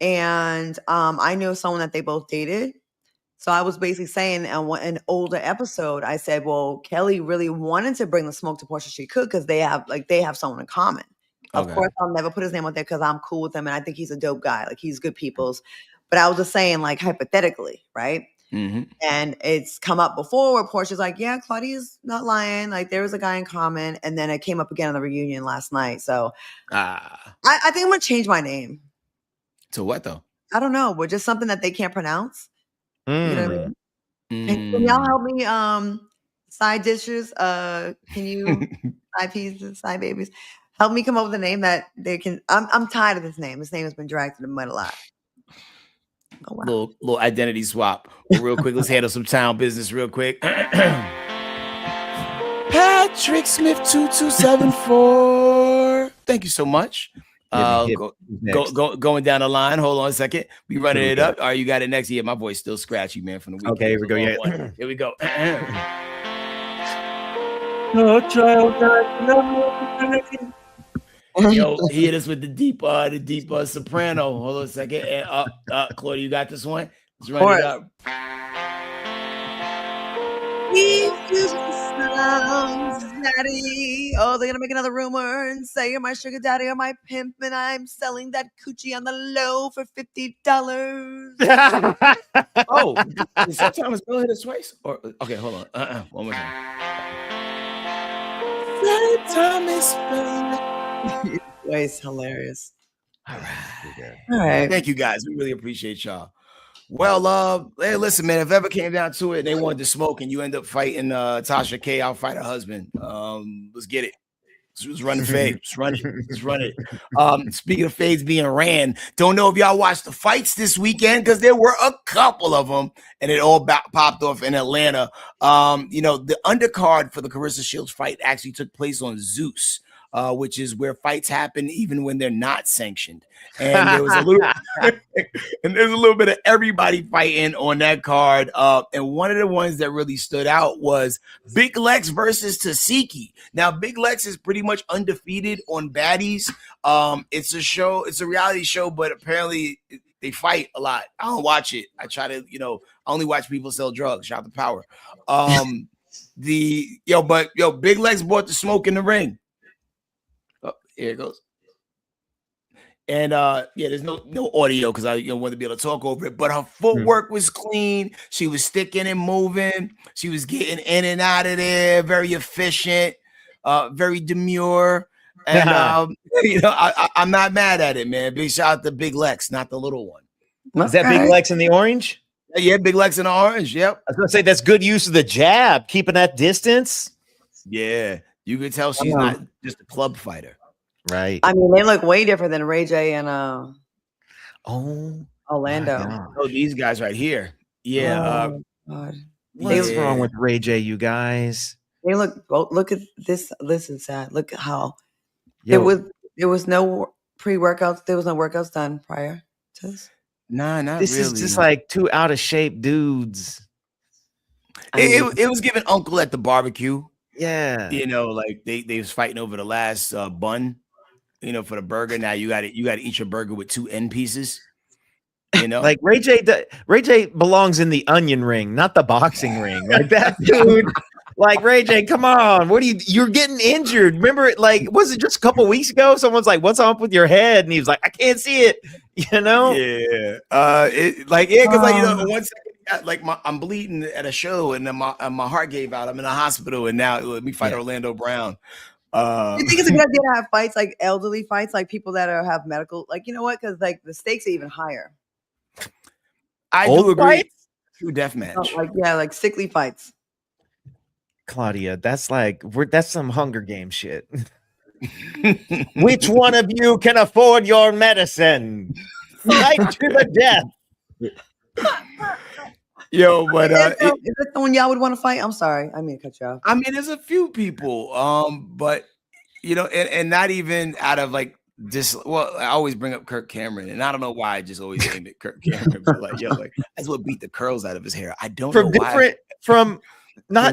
And I know someone that they both dated. So I was basically saying in an older episode, I said, well, Kelly really wanted to bring the smoke to Portia. She could, because they have someone in common. Of course, I'll never put his name out there because I'm cool with him and I think he's a dope guy. Like, he's good people's. But I was just saying, like, hypothetically, right? Mm-hmm. And it's come up before where Portia's like, yeah, Claudia's not lying. Like, there was a guy in common. And then it came up again on the reunion last night. So I think I'm going to change my name. To what, though? I don't know. But just something that they can't pronounce. You know what I mean? Mm. Can y'all help me? Side dishes. Can you side pieces, side babies? Help me come up with a name that they can. I'm tired of this name. This name has been dragged to the mud a lot. Oh, wow. Little identity swap. Well, real quick, let's handle some town business real quick. Patrick Smith 2274. Thank you so much. Going down the line. Hold on a second. We running it up. All right, you got it next. Yeah, my voice still scratchy, man, from the weekend. Okay, here we go. Yeah. Here we go. No child. Yo, hit us with the deep soprano. Hold on a second. And Claudia, you got this one? Let's run it up. Daddy. Oh, they're gonna make another rumor and say you're my sugar daddy or my pimp, and I'm selling that coochie on the low for $50. Oh, is that Thomas Bell hit us twice? Or okay, hold on. One more time. Thomas Bell. It's hilarious. All right. All right. Thank you guys. We really appreciate y'all. Well, hey, listen, man, if ever came down to it and they wanted to smoke and you end up fighting Tasha K, I'll fight her husband. Let's get it. Let's run the fade. Let's run it. Speaking of fades being ran, don't know if y'all watched the fights this weekend, because there were a couple of them and it all popped off in Atlanta. The undercard for the Carissa Shields fight actually took place on Zeus, which is where fights happen even when they're not sanctioned. And there was a little bit of everybody fighting on that card. And one of the ones that really stood out was Big Lex versus Tasiki. Now, Big Lex is pretty much undefeated on baddies. It's a reality show, but apparently they fight a lot. I don't watch it. I try to, I only watch people sell drugs. Shout out to Power. Big Lex brought the smoke in the ring. Oh, here it goes. And there's no audio because I want to be able to talk over it. But her footwork was clean. She was sticking and moving. She was getting in and out of there. Very efficient. Very demure. And I'm not mad at it, man. Big shout out to Big Lex, not the little one. Is that Big Lex in the orange? Yeah, Big Lex in the orange. Yep. I was gonna say that's good use of the jab, keeping that distance. Yeah, you could tell she's not just a club fighter. Right. I mean, they look way different than Ray J and Oh, Orlando. Oh, these guys right here. Yeah. Oh, God. What's Yeah. wrong with Ray J, you guys? They look at this. Listen, sad. Look at how Yo, there was no pre-workouts. There was no workouts done prior to this. Nah, not this really. is just like two out of shape dudes. I It, mean, it was giving Uncle at the barbecue. yeah. You know, like they was fighting over the last bun, you know, for the burger. Now you got to eat your burger with 2 end pieces. You know, Like Ray J belongs in the onion ring, not the boxing ring. Like that dude. Like Ray J, come on. What are you're getting injured. Remember it, like, was it just a couple weeks ago? Someone's like, what's up with your head? And he was like, I can't see it. You know? Yeah. Because like one second, like I'm bleeding at a show, and then my heart gave out. I'm in a hospital, and now let me fight Orlando Brown. You think it's a good idea to have fights, like elderly fights, like people that have medical, like, you know what? Because like the stakes are even higher. I Old do agree. fights? True death match. Like sickly fights. Claudia, that's that's some Hunger Game shit. Which one of you can afford your medicine? Fight to the death. Yo, but is that someone y'all would want to fight? I'm sorry, I mean to cut you off. I mean, there's a few people, but you know, and not even out of like this. Well, I always bring up Kirk Cameron, and I don't know why I just always aim at Kirk Cameron. But like, yo, like that's what beat the curls out of his hair. I don't know why. From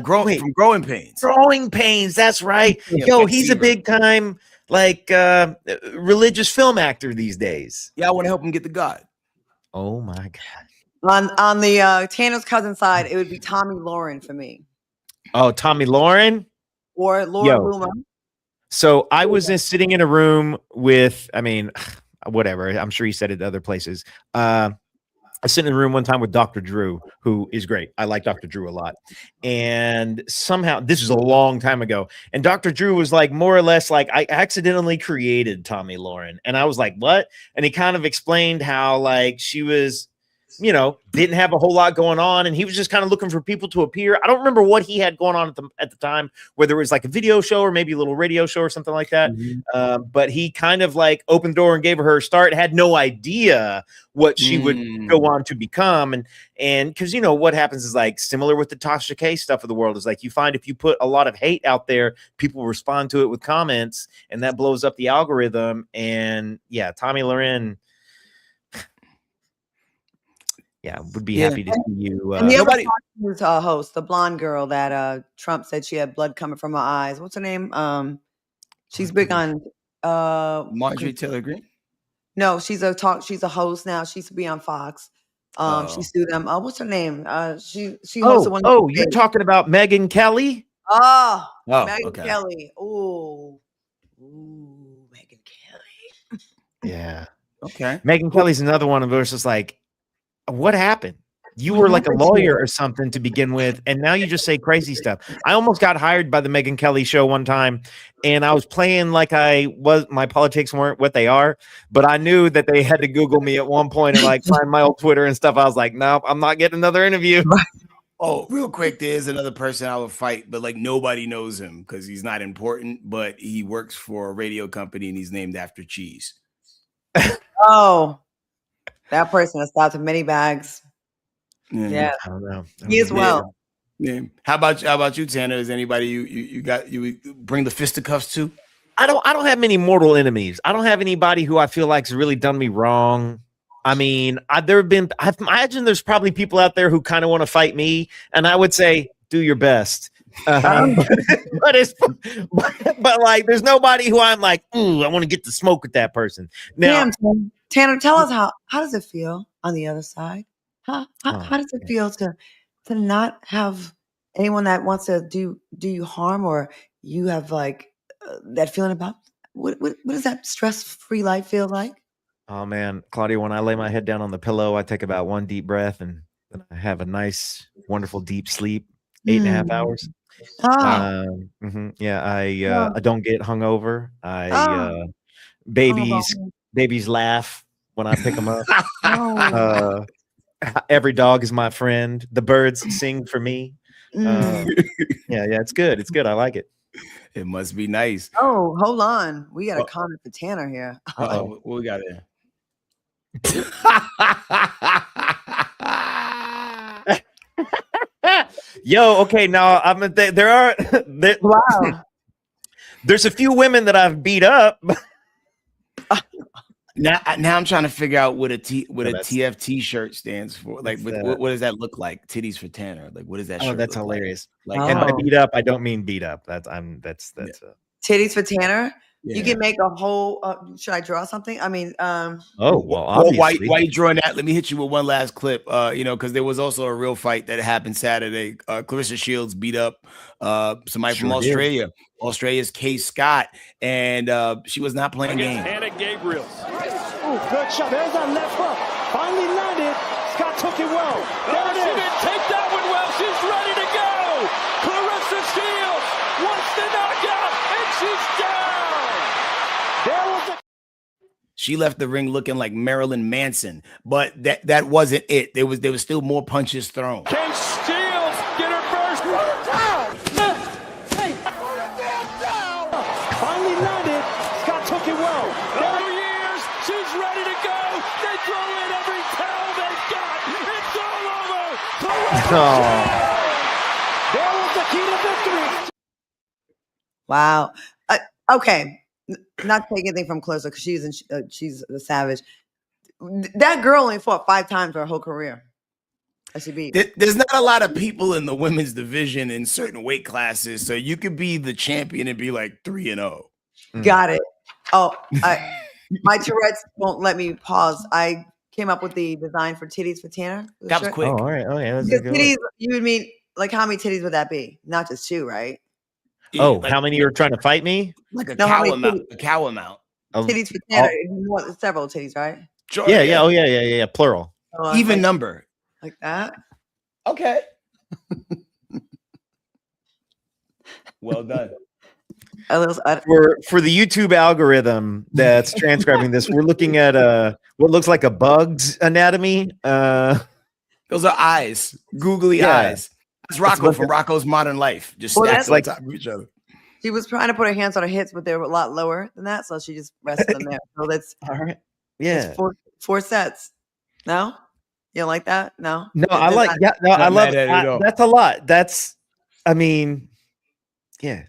growing pains. Growing pains. That's right. Yeah, Yo, he's a big time like religious film actor these days. Yeah, I want to help him get the God. Oh my God. On the Tanner's cousin side, it would be Tommy Lauren for me. Oh, Tommy Lauren or Laura Luma. So I was sitting in a room with, I mean, whatever. I'm sure he said it other places. I was sitting in a room one time with Dr. Drew, who is great. I like Dr. Drew a lot. And somehow, this is a long time ago, and Dr. Drew was like, more or less like, I accidentally created Tommy Lauren. And I was like, what? And he kind of explained how like she was, you know, didn't have a whole lot going on, and he was just kind of looking for people to appear. I don't remember what he had going on at the time, whether it was like a video show or maybe a little radio show or something like that. But he kind of like opened the door and gave her start, had no idea what she would go on to become. And because, you know, what happens is like similar with the Tasha K stuff of the world is like, you find if you put a lot of hate out there, people respond to it with comments, and that blows up the algorithm. And yeah, Tommy Lauren, yeah, would be happy to see you. And the other host, the blonde girl that Trump said she had blood coming from her eyes. What's her name? She's big on Marjorie Taylor Greene. No, she's a host now. She used to be on Fox. She sued them. What's her name? She hosted one. Oh, you're talking about Megyn Kelly? Megyn Kelly. Ooh, Megyn Kelly. Yeah. Okay. Megyn Kelly's another one of those just like, what happened? You were like a lawyer or something to begin with, and now you just say crazy stuff. I almost got hired by the Megyn Kelly show one time, and I was playing like my politics weren't what they are, but I knew that they had to Google me at one point and like find my old Twitter and stuff. I was like, nope, I'm not getting another interview. Oh, real quick, there's another person I would fight, but like nobody knows him because he's not important, but he works for a radio company and he's named after cheese. Oh. That person has stopped in many bags. Yeah, I don't know. He as well. Yeah. How about you, Tanner? Is anybody you bring the fisticuffs to? I don't have many mortal enemies. I don't have anybody who I feel like's really done me wrong. I mean, I imagine there's probably people out there who kind of want to fight me, and I would say, do your best. But like, there's nobody who I'm like, ooh, I want to get the smoke with that person. Now, Tanner, tell us how does it feel on the other side? How does it feel to not have anyone that wants to do you harm, or you have like that feeling about what does that stress-free life feel like? Oh man, Claudia, when I lay my head down on the pillow, I take about one deep breath and then I have a nice, wonderful deep sleep, 8.5 hours. Yeah, I don't get hungover. Babies laugh when I pick them up. Every dog is my friend. The birds sing for me. Yeah, it's good. It's good. I like it. It must be nice. Oh, hold on. We got a comment for Tanner here. What we got there? Yo, okay, now Wow. there's a few women that I've beat up. Now I'm trying to figure out what a that's- TFT shirt stands for. Like, what does that look like? Titties for Tanner. Like, what does that? Oh, shirt that's look hilarious. Like, And by Oh. beat up, I don't mean beat up. That's Titties for Tanner. Yeah. You can make a whole. Mm. Should I draw something? I mean, oh well, Well, obviously. while you drawing that, let me hit you with one last clip. Because there was also a real fight that happened Saturday. Clarissa Shields beat up somebody from Sure did. Australia. Australia's Kay Scott, and she was not playing games. Hannah Gabriel. Oh, good shot. There's that left hook. Finally landed. Scott took it well. There it is. She didn't take that one well. She's ready to go. Clarissa Shields wants the knockout, and she's down. There was the She left the ring looking like Marilyn Manson, but that wasn't it. There was still more punches thrown. Can Shields get her first? Finally landed. Scott took it well. 2 years. She's ready to go. They throw in every towel they've got. It's all over. There was the key to victory. wow. Okay, not take anything from Clarissa because she's a savage. That girl only fought 5 times her whole career. That she beat. There's not a lot of people in the women's division in certain weight classes, so you could be the champion and be like 3-0. Got it. Oh, my Tourette's won't let me pause. I came up with the design for titties for Tanner. for the That was shirt. quick. Oh, all right. Oh, yeah. That's a Because good one. titties, you would mean like how many titties would that be? Not just 2, right? Oh, Like- how many are trying to fight me? Like a No, how cow many amount. titties? A cow amount. Oh, Titties for Tanner. You want several titties, right? Sure, yeah, yeah. Oh, yeah. Plural. So, Even like, number. like that. Okay. Well done. For the YouTube algorithm that's transcribing this, we're looking at what looks like a bug's anatomy. Those are eyes. Googly Yeah. eyes. That's Rocco what from Rocco's Modern Life. Just Well, stacked that's on like- top of each other. She was trying to put her hands on her hips, but they were a lot lower than that, so she just rested them there. So that's All right. it's Yeah. four sets. No, you don't like that? No. No, I It's like. not- Yeah, no, I Not love. mad at it at all. That's a lot. That's. I mean, yeah.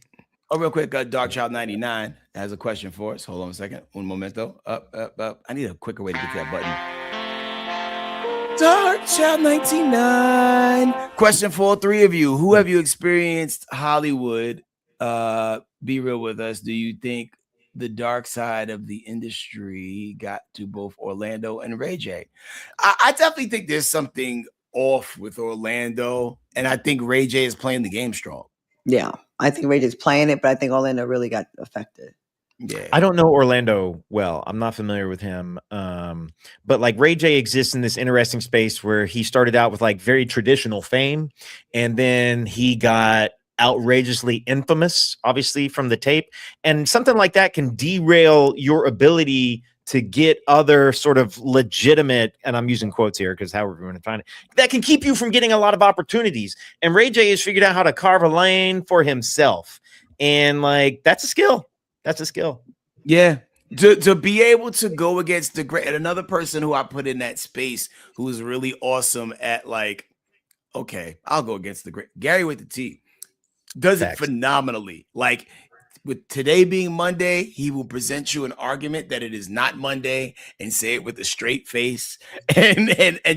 Oh, real quick, Dark Child 99 has a question for us. Hold on a second. Un momento. Up. I need a quicker way to get to that button. Dark Child 99. Question for all 3 of you. Who have you experienced Hollywood? Be real with us. Do you think the dark side of the industry got to both Orlando and Ray J? I definitely think there's something off with Orlando, and I think Ray J is playing the game strong. Yeah, I think Ray J's playing it, but I think Orlando really got affected. Yeah. I don't know Orlando well. I'm not familiar with him. But like Ray J exists in this interesting space where he started out with like very traditional fame, and then he got outrageously infamous, obviously from the tape, and something like that can derail your ability to get other sort of legitimate, and I'm using quotes here because however you want to find it, that can keep you from getting a lot of opportunities. And Ray J has figured out how to carve a lane for himself, and like that's a skill. That's a skill. Yeah. To be able to go against the great, and another person who I put in that space who is really awesome at like, okay, I'll go against the great Gary with the T. Does Facts. it phenomenally. Like with today being Monday, he will present you an argument that it is not Monday and say it with a straight face and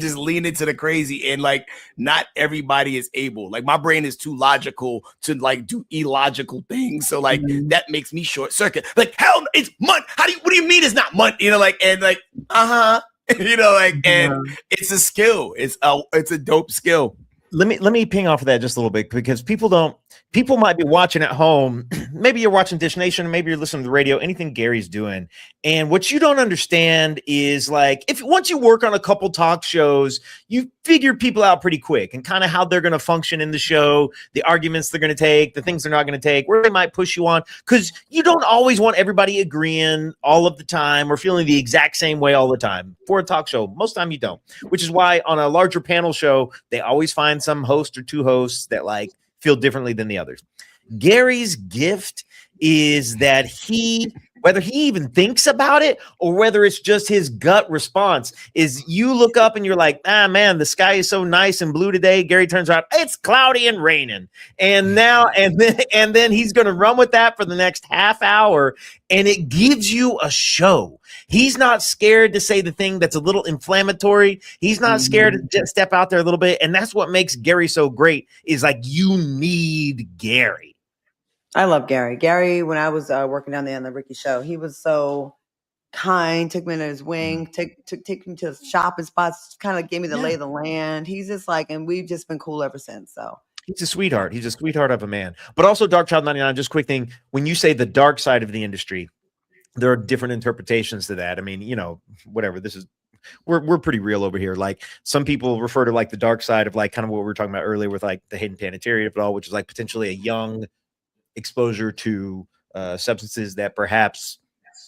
just lean into the crazy. And like, not everybody is able. Like my brain is too logical to like do illogical things. So like that makes me short circuit. Like hell, it's Monday. What do you mean it's not Monday? You know, like and like you know, like and it's a skill. It's a dope skill. Let me ping off of that just a little bit because people might be watching at home. Maybe you're watching Dish Nation, maybe you're listening to the radio, anything Gary's doing. And what you don't understand is like, if once you work on a couple talk shows, you figure people out pretty quick and kind of how they're going to function in the show, the arguments they're going to take, the things they're not going to take, where they might push you on. Because you don't always want everybody agreeing all of the time or feeling the exact same way all the time. For a talk show, most of the time you don't, which is why on a larger panel show, they always find some host or 2 hosts that like feel differently than the others. Gary's gift is that he whether he even thinks about it or whether it's just his gut response, is you look up and you're like, ah, man, the sky is so nice and blue today. Gary turns around, it's cloudy and raining. And then he's going to run with that for the next half hour. And it gives you a show. He's not scared to say the thing that's a little inflammatory. He's not scared to just step out there a little bit. And that's what makes Gary so great, is like, you need Gary. I love Gary. Gary, when I was working down there on the Ricky show, he was so kind, took me under his wing, took me to shopping spots, kind of gave me the lay of the land. He's just like, and we've just been cool ever since. So he's a sweetheart. He's a sweetheart of a man. But also Dark Child 99, just quick thing. When you say the dark side of the industry, there are different interpretations to that. I mean, you know, whatever, this is, we're pretty real over here. Like, some people refer to like the dark side of like kind of what we were talking about earlier with like the hidden planetarian of it all, which is like potentially a young exposure to substances that perhaps,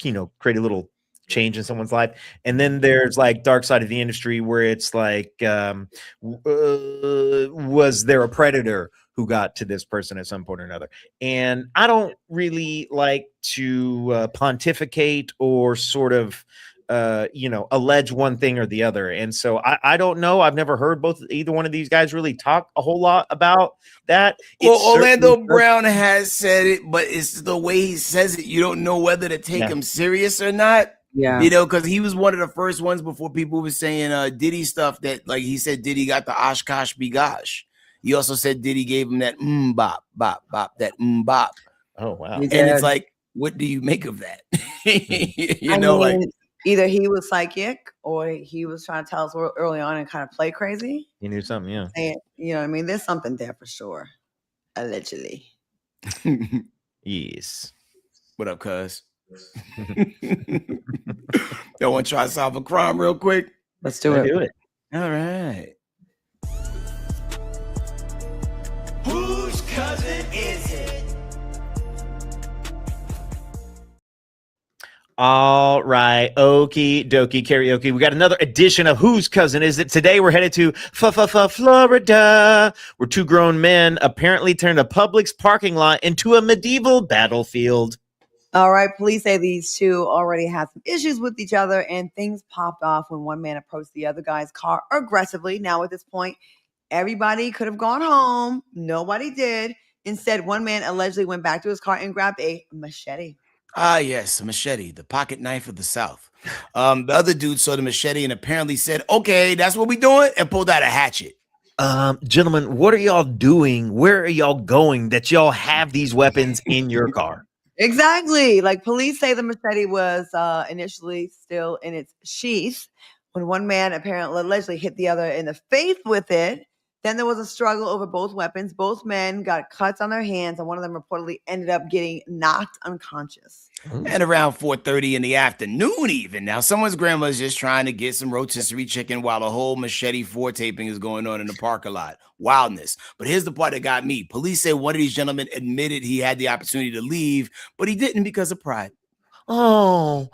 you know, create a little change in someone's life. And then there's like dark side of the industry where it's like, was there a predator who got to this person at some point or another? And I don't really like to pontificate or sort of allege one thing or the other. And so I don't know. I've never heard either one of these guys really talk a whole lot about that. Well, Orlando Brown has said it, but it's the way he says it. You don't know whether to take him serious or not. yeah, You know, because he was one of the first ones before people were saying Diddy stuff, that like he said Diddy got the Oshkosh Bigosh. He also said Diddy gave him that bop, bop, bop, that bop. Oh, wow. And it's like, what do you make of that? Like, either he was psychic or he was trying to tell us early on and kind of play crazy. He knew something, yeah. And, you know what I mean? There's something there for sure. Allegedly. Yes. What up, cuz? Y'all want to try to solve a crime real quick? Let's do it. All right. Whose cousin is it? All right. Okie dokie karaoke. We got another edition of Whose Cousin Is It? Today we're headed to Florida, where two grown men apparently turned a Publix parking lot into a medieval battlefield. All right. Police say these two already had some issues with each other, and things popped off when one man approached the other guy's car aggressively. Now, at this point, everybody could have gone home. Nobody did. Instead, one man allegedly went back to his car and grabbed a machete. Ah, yes, a machete, the pocket knife of the South. The other dude saw the machete and apparently said, okay, that's what we doing, and pulled out a hatchet. Gentlemen, what are y'all doing? Where are y'all going that y'all have these weapons in your car? Exactly. Like, police say the machete was initially still in its sheath when one man apparently allegedly hit the other in the face with it. Then there was a struggle over both weapons. Both men got cuts on their hands, and one of them reportedly ended up getting knocked unconscious. And around 4:30 in the afternoon even. Now, someone's grandma's just trying to get some rotisserie chicken while a whole Machete 4 taping is going on in the parking lot. Wildness. But here's the part that got me. Police say one of these gentlemen admitted he had the opportunity to leave, but he didn't because of pride. So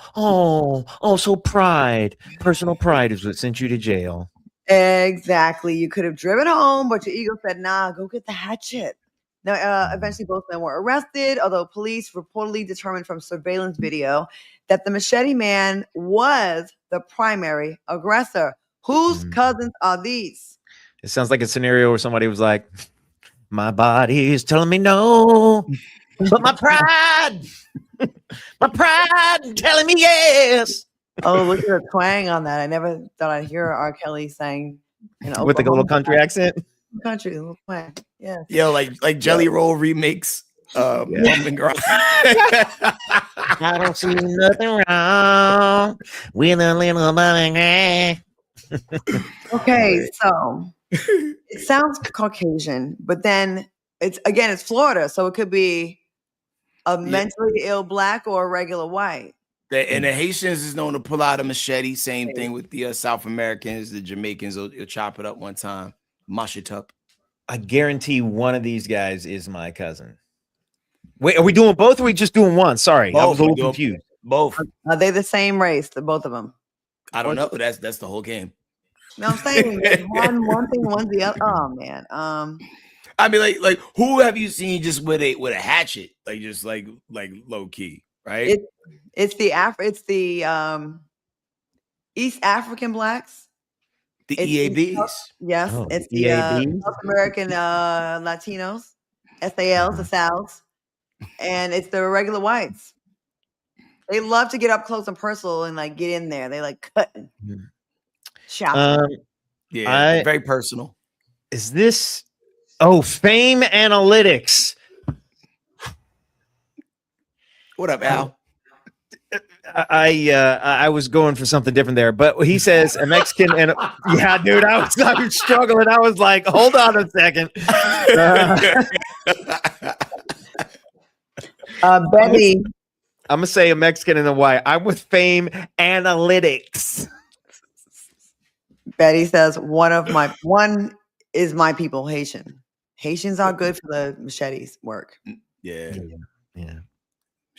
pride. Personal pride is what sent you to jail. Exactly. You could have driven home, but your ego said, nah, go get the hatchet. Now, eventually both men were arrested, although police reportedly determined from surveillance video that the machete man was the primary aggressor. Whose cousins are these? It sounds like a scenario where somebody was like, my body is telling me no, but my pride telling me yes. Oh, look at the twang on that. I never thought I'd hear R. Kelly saying, with a little country accent. Country, a little twang. Yeah. Yeah, like Jelly Roll remix. I don't see nothing wrong with a little bit. Okay, so it sounds Caucasian, but then it's Florida, so it could be a mentally ill black or a regular white. And the Haitians is known to pull out a machete. Same thing with the South Americans. The Jamaicans will chop it up one time, mash it up. I guarantee one of these guys is my cousin. Wait, are we doing both or are we just doing one? Sorry, both. I was a little confused. Both. Are they the same race, both of them? I don't know. That's the whole game. No, I'm saying one thing, one's the other. Oh man. I mean, like who have you seen just with a hatchet, like just like low key? right? It's the East African blacks. The It's EABs. Yes, Oh, it's the the EABs? South American Latinos, SALs, the Souths, and it's the regular whites. They love to get up close and personal and like get in there. They like cutting, shopping. Yeah, very personal. Is this? Oh, Fame Analytics. What up, Al? I was going for something different there, but he says a Mexican and yeah, dude, I was struggling. I was like, hold on a second. Betty, I'm gonna say a Mexican and a white. I'm with Fame Analytics. Betty says one is my people, Haitian. Haitians are good for the machetes work. Yeah.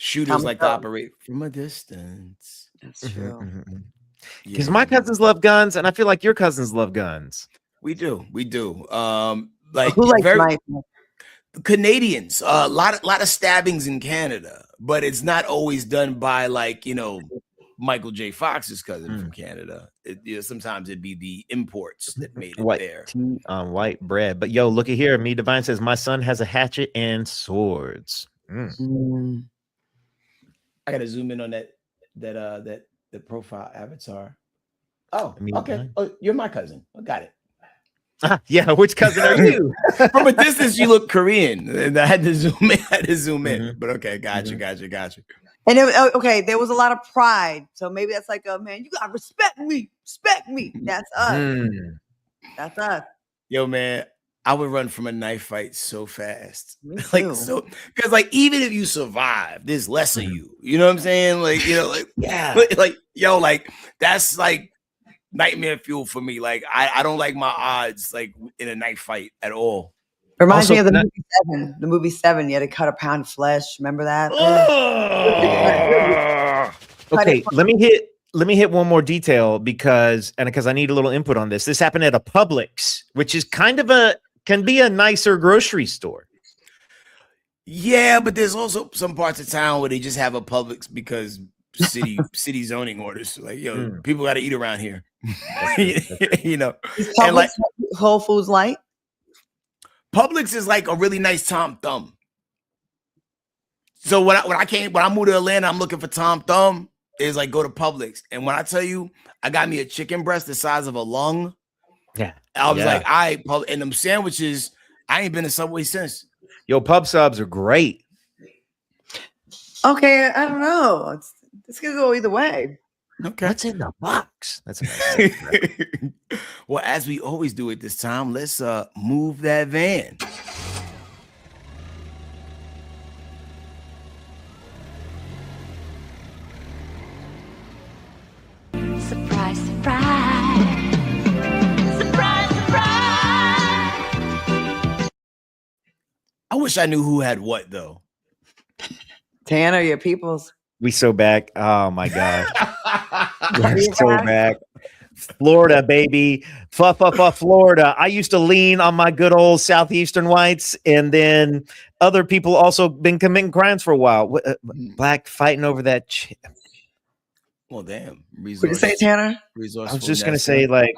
Shooters Shooters like to operate from a distance. That's true. Because my cousins love guns, and I feel like your cousins love guns. We do. Like who likes knives? Canadians, a lot of stabbings in Canada, but it's not always done by like, Michael J. Fox's cousin from Canada. Sometimes it'd be the imports that made it White there. tea on white bread. But yo, look at here. Me Divine says my son has a hatchet and swords. I gotta zoom in on that profile avatar. Oh, okay. Oh, you're my cousin. I got it. Yeah, which cousin are you? From a distance, you look Korean, and I had to zoom in. But okay, gotcha. And okay, there was a lot of pride, so maybe that's like, man, you gotta respect me. That's us. That's us. Yo, man, I would run from a knife fight so fast. Me Like too. so, because like even if you survive, there's less of you. You know what I'm saying? Like like that's like nightmare fuel for me. Like I don't like my odds like in a knife fight at all. Reminds me of the movie Seven. The movie Seven, you had to cut a pound of flesh. Remember that? Okay, let me hit one more detail because I need a little input on this. This happened at a Publix, which is can be a nicer grocery store. Yeah, but there's also some parts of town where they just have a Publix because city zoning orders. Like, people got to eat around here. And like Whole Foods Light. Publix is like a really nice Tom Thumb. So when I moved to Atlanta, I'm looking for Tom Thumb. Is like go to Publix, and when I tell you, I got me a chicken breast the size of a lung. Yeah, I was like, and them sandwiches. I ain't been to Subway since. Yo, pub subs are great. Okay, I don't know. It's gonna go either way. Okay, what's in the box? That's well, as we always do at this time, let's move that van. Surprise, surprise. Surprise, surprise. I wish I knew who had what though. Tanner, your peoples. We so back. Oh my god. We're so back. Florida, baby. Florida. I used to lean on my good old Southeastern whites, and then other people also been committing crimes for a while. Black fighting over that Well, damn. What did you say, Tanner? I was just gonna say, like,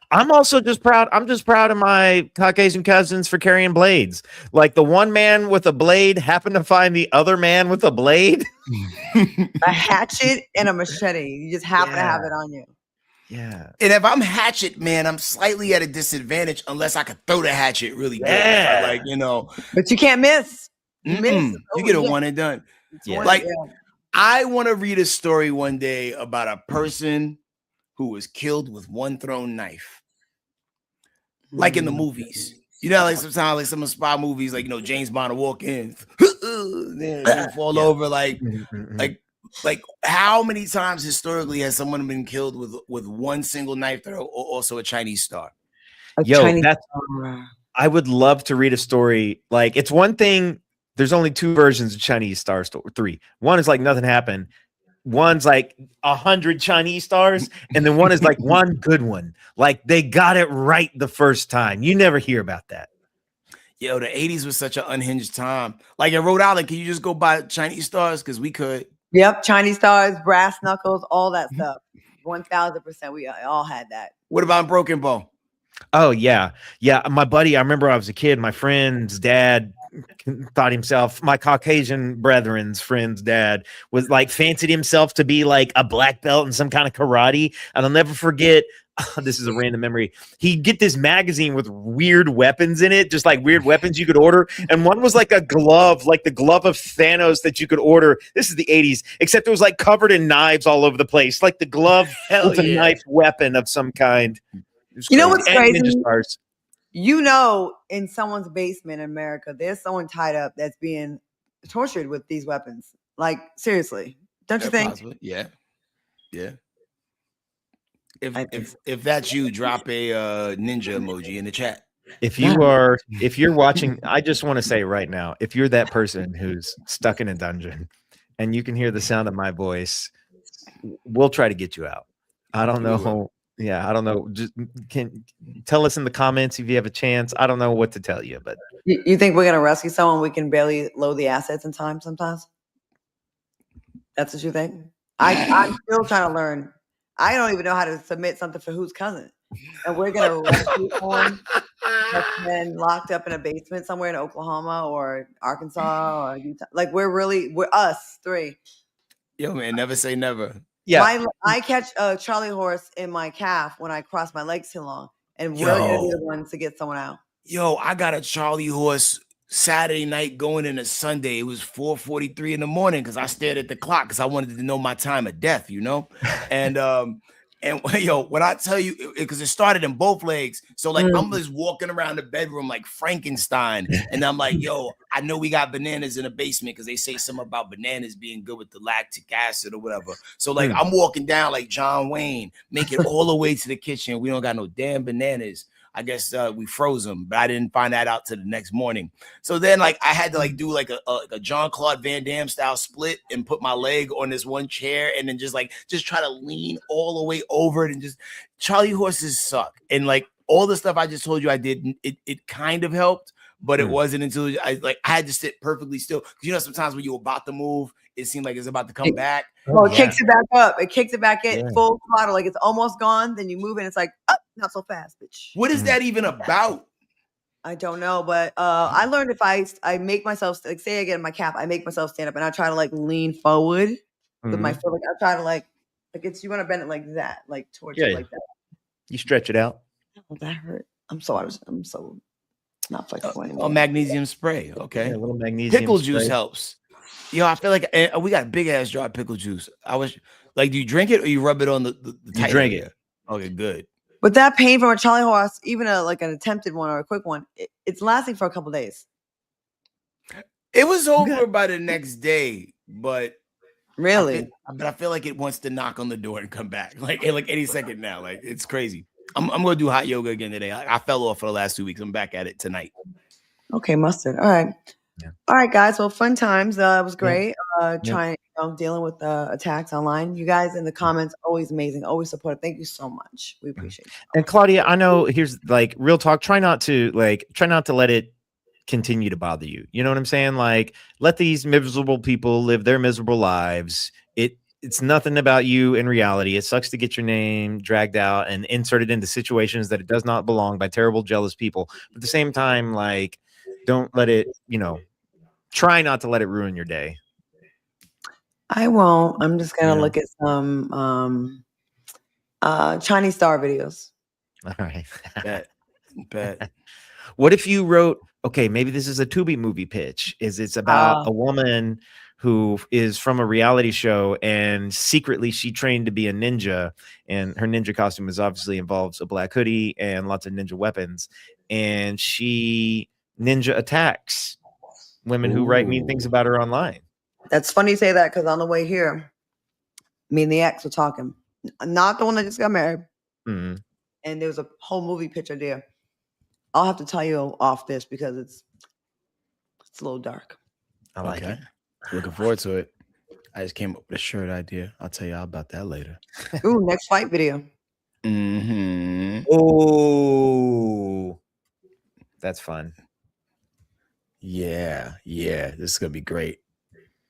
I'm also just proud. I'm just proud of my Caucasian cousins for carrying blades. Like the one man with a blade happened to find the other man with a blade, a hatchet and a machete. You just happen to have it on you. Yeah. And if I'm hatchet, man, I'm slightly at a disadvantage unless I could throw the hatchet really good. Yeah. Like, But you can't miss. You you get a one and done. Yeah. Like, I want to read a story one day about a person who was killed with one thrown knife. Like in the movies. Like sometimes like some spy movies, like James Bond will walk in, then fall over, like how many times historically has someone been killed with one single knife throw, or also a Chinese star? I would love to read a story. Like, it's one thing. There's only two versions of Chinese Star Story. 3. One is like nothing happened. One's like 100 Chinese stars, and then one is like one good one. Like they got it right the first time. You never hear about that. Yo, the 80s was such an unhinged time. Like in Rhode Island, can you just go buy Chinese stars? Because we could. Yep, Chinese stars, brass knuckles, all that stuff. 1000%. We all had that. What about Broken Bow? Oh yeah. Yeah. My buddy, I remember I was a kid, my friend's dad thought himself, my Caucasian brethren's friend's dad was like fancied himself to be like a black belt in some kind of karate. And I'll never forget, this is a random memory. He'd get this magazine with weird weapons in it, just like weird weapons you could order. And one was like a glove, like the glove of Thanos that you could order. This is the 80s, except it was like covered in knives all over the place. Like the glove was a knife weapon of some kind. You know what's crazy? Ninja stars. You know, in someone's basement in America, there's someone tied up that's being tortured with these weapons. Like, seriously. Don't you think? Possibly. Yeah. Yeah. If that's you, drop a ninja emoji in the chat. If you're watching, I just want to say right now, if you're that person who's stuck in a dungeon and you can hear the sound of my voice, we'll try to get you out. I don't know. Yeah, I don't know. Just can tell us in the comments if you have a chance. I don't know what to tell you, but you think we're gonna rescue someone we can barely load the assets in time sometimes? That's what you think? I'm still trying to learn. I don't even know how to submit something for whose cousin. And we're gonna rescue someone that's been locked up in a basement somewhere in Oklahoma or Arkansas or Utah. Like we're us three. Yo, man, never say never. Yeah. I catch a Charlie horse in my calf when I cross my legs too long. And we're gonna be the ones to get someone out. Yo, I got a Charlie horse Saturday night going into Sunday. It was 4:43 in the morning because I stared at the clock because I wanted to know my time of death, you know? And yo, when I tell you, because it started in both legs. So like I'm just walking around the bedroom like Frankenstein. And I'm like, yo, I know we got bananas in the basement because they say something about bananas being good with the lactic acid or whatever. So like I'm walking down like John Wayne, make it all the way to the kitchen. We don't got no damn bananas. I guess we froze them, but I didn't find that out till the next morning. So then like I had to like do like a Jean-Claude Van Damme style split and put my leg on this one chair and then just try to lean all the way over it and just Charlie horses suck. And like all the stuff I just told you I did, it kind of helped, but it wasn't until I had to sit perfectly still. Because you know, sometimes when you're about to move, it seemed like it's about to come back. Well, it kicks it back up. It kicks it back in full throttle. Like it's almost gone. Then you move and it's like, oh, not so fast, bitch. What is that even about? I don't know, but I learned if I make myself, like say I get in my calf, I make myself stand up and I try to like lean forward with my foot. Like I try to like it's, you want to bend it like that, like towards you like that. You stretch it out. Oh, that hurt. I'm so not flexible anymore. Oh, magnesium spray. Okay. Yeah, a little magnesium pickle spray. juice helps. Yo, I feel like we got a big ass jar of pickle juice. I was like, do you drink it or you rub it on the You drink it. Okay, good. But that pain from a Charlie horse, even like an attempted one or a quick one, it's lasting for a couple days. It was over by the next day, but really, I feel like it wants to knock on the door and come back like any second now. Like it's crazy. I'm gonna do hot yoga again today. I fell off for the last 2 weeks. I'm back at it tonight. Okay, mustard. All right. Yeah. All right, guys. Well, fun times. It was great. Trying, dealing with attacks online. You guys in the comments, always amazing, always supportive. Thank you so much. We appreciate it. And Claudia, I know here's like real talk. Try not to let it continue to bother you. You know what I'm saying? Like, let these miserable people live their miserable lives. It's nothing about you in reality. It sucks to get your name dragged out and inserted into situations that it does not belong by terrible, jealous people. But at the same time, like, don't let it, try not to let it ruin your day. I won't. I'm just gonna look at some Chinese star videos. All right. Bet. What if you wrote, okay, maybe this is a Tubi movie pitch. It's about a woman who is from a reality show and secretly she trained to be a ninja, and her ninja costume obviously involves a black hoodie and lots of ninja weapons, and she ninja attacks women who write mean things about her online. That's funny you say that because on the way here, me and the ex were talking. Not the one that just got married. Mm-hmm. And there was a whole movie picture there. I'll have to tell you off this because it's a little dark. I like it. Looking forward to it. I just came up with a shirt idea. I'll tell you all about that later. Ooh, next fight video. Mm-hmm. Oh, that's fun. Yeah. This is gonna be great.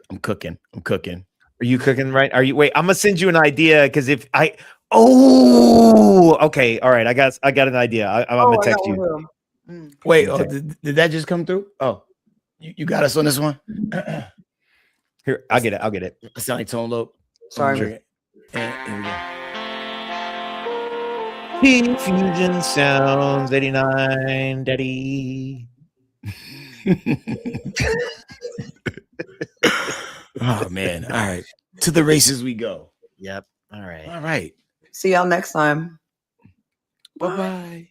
I'm cooking. Are you cooking right? Are you? Wait, I'm gonna send you an idea because if I. Oh, okay. All right. I got an idea. I'm gonna I text got you. one too. Wait, Okay. did that just come through? Oh, you got us on this one? Here, I'll get it. I sound like Tone Loc. Sorry. Sure. And here we go. Fusion Sounds 89, Daddy. Oh man. All right. To the races we go. Yep. All right. All right. See y'all next time. Bye-bye.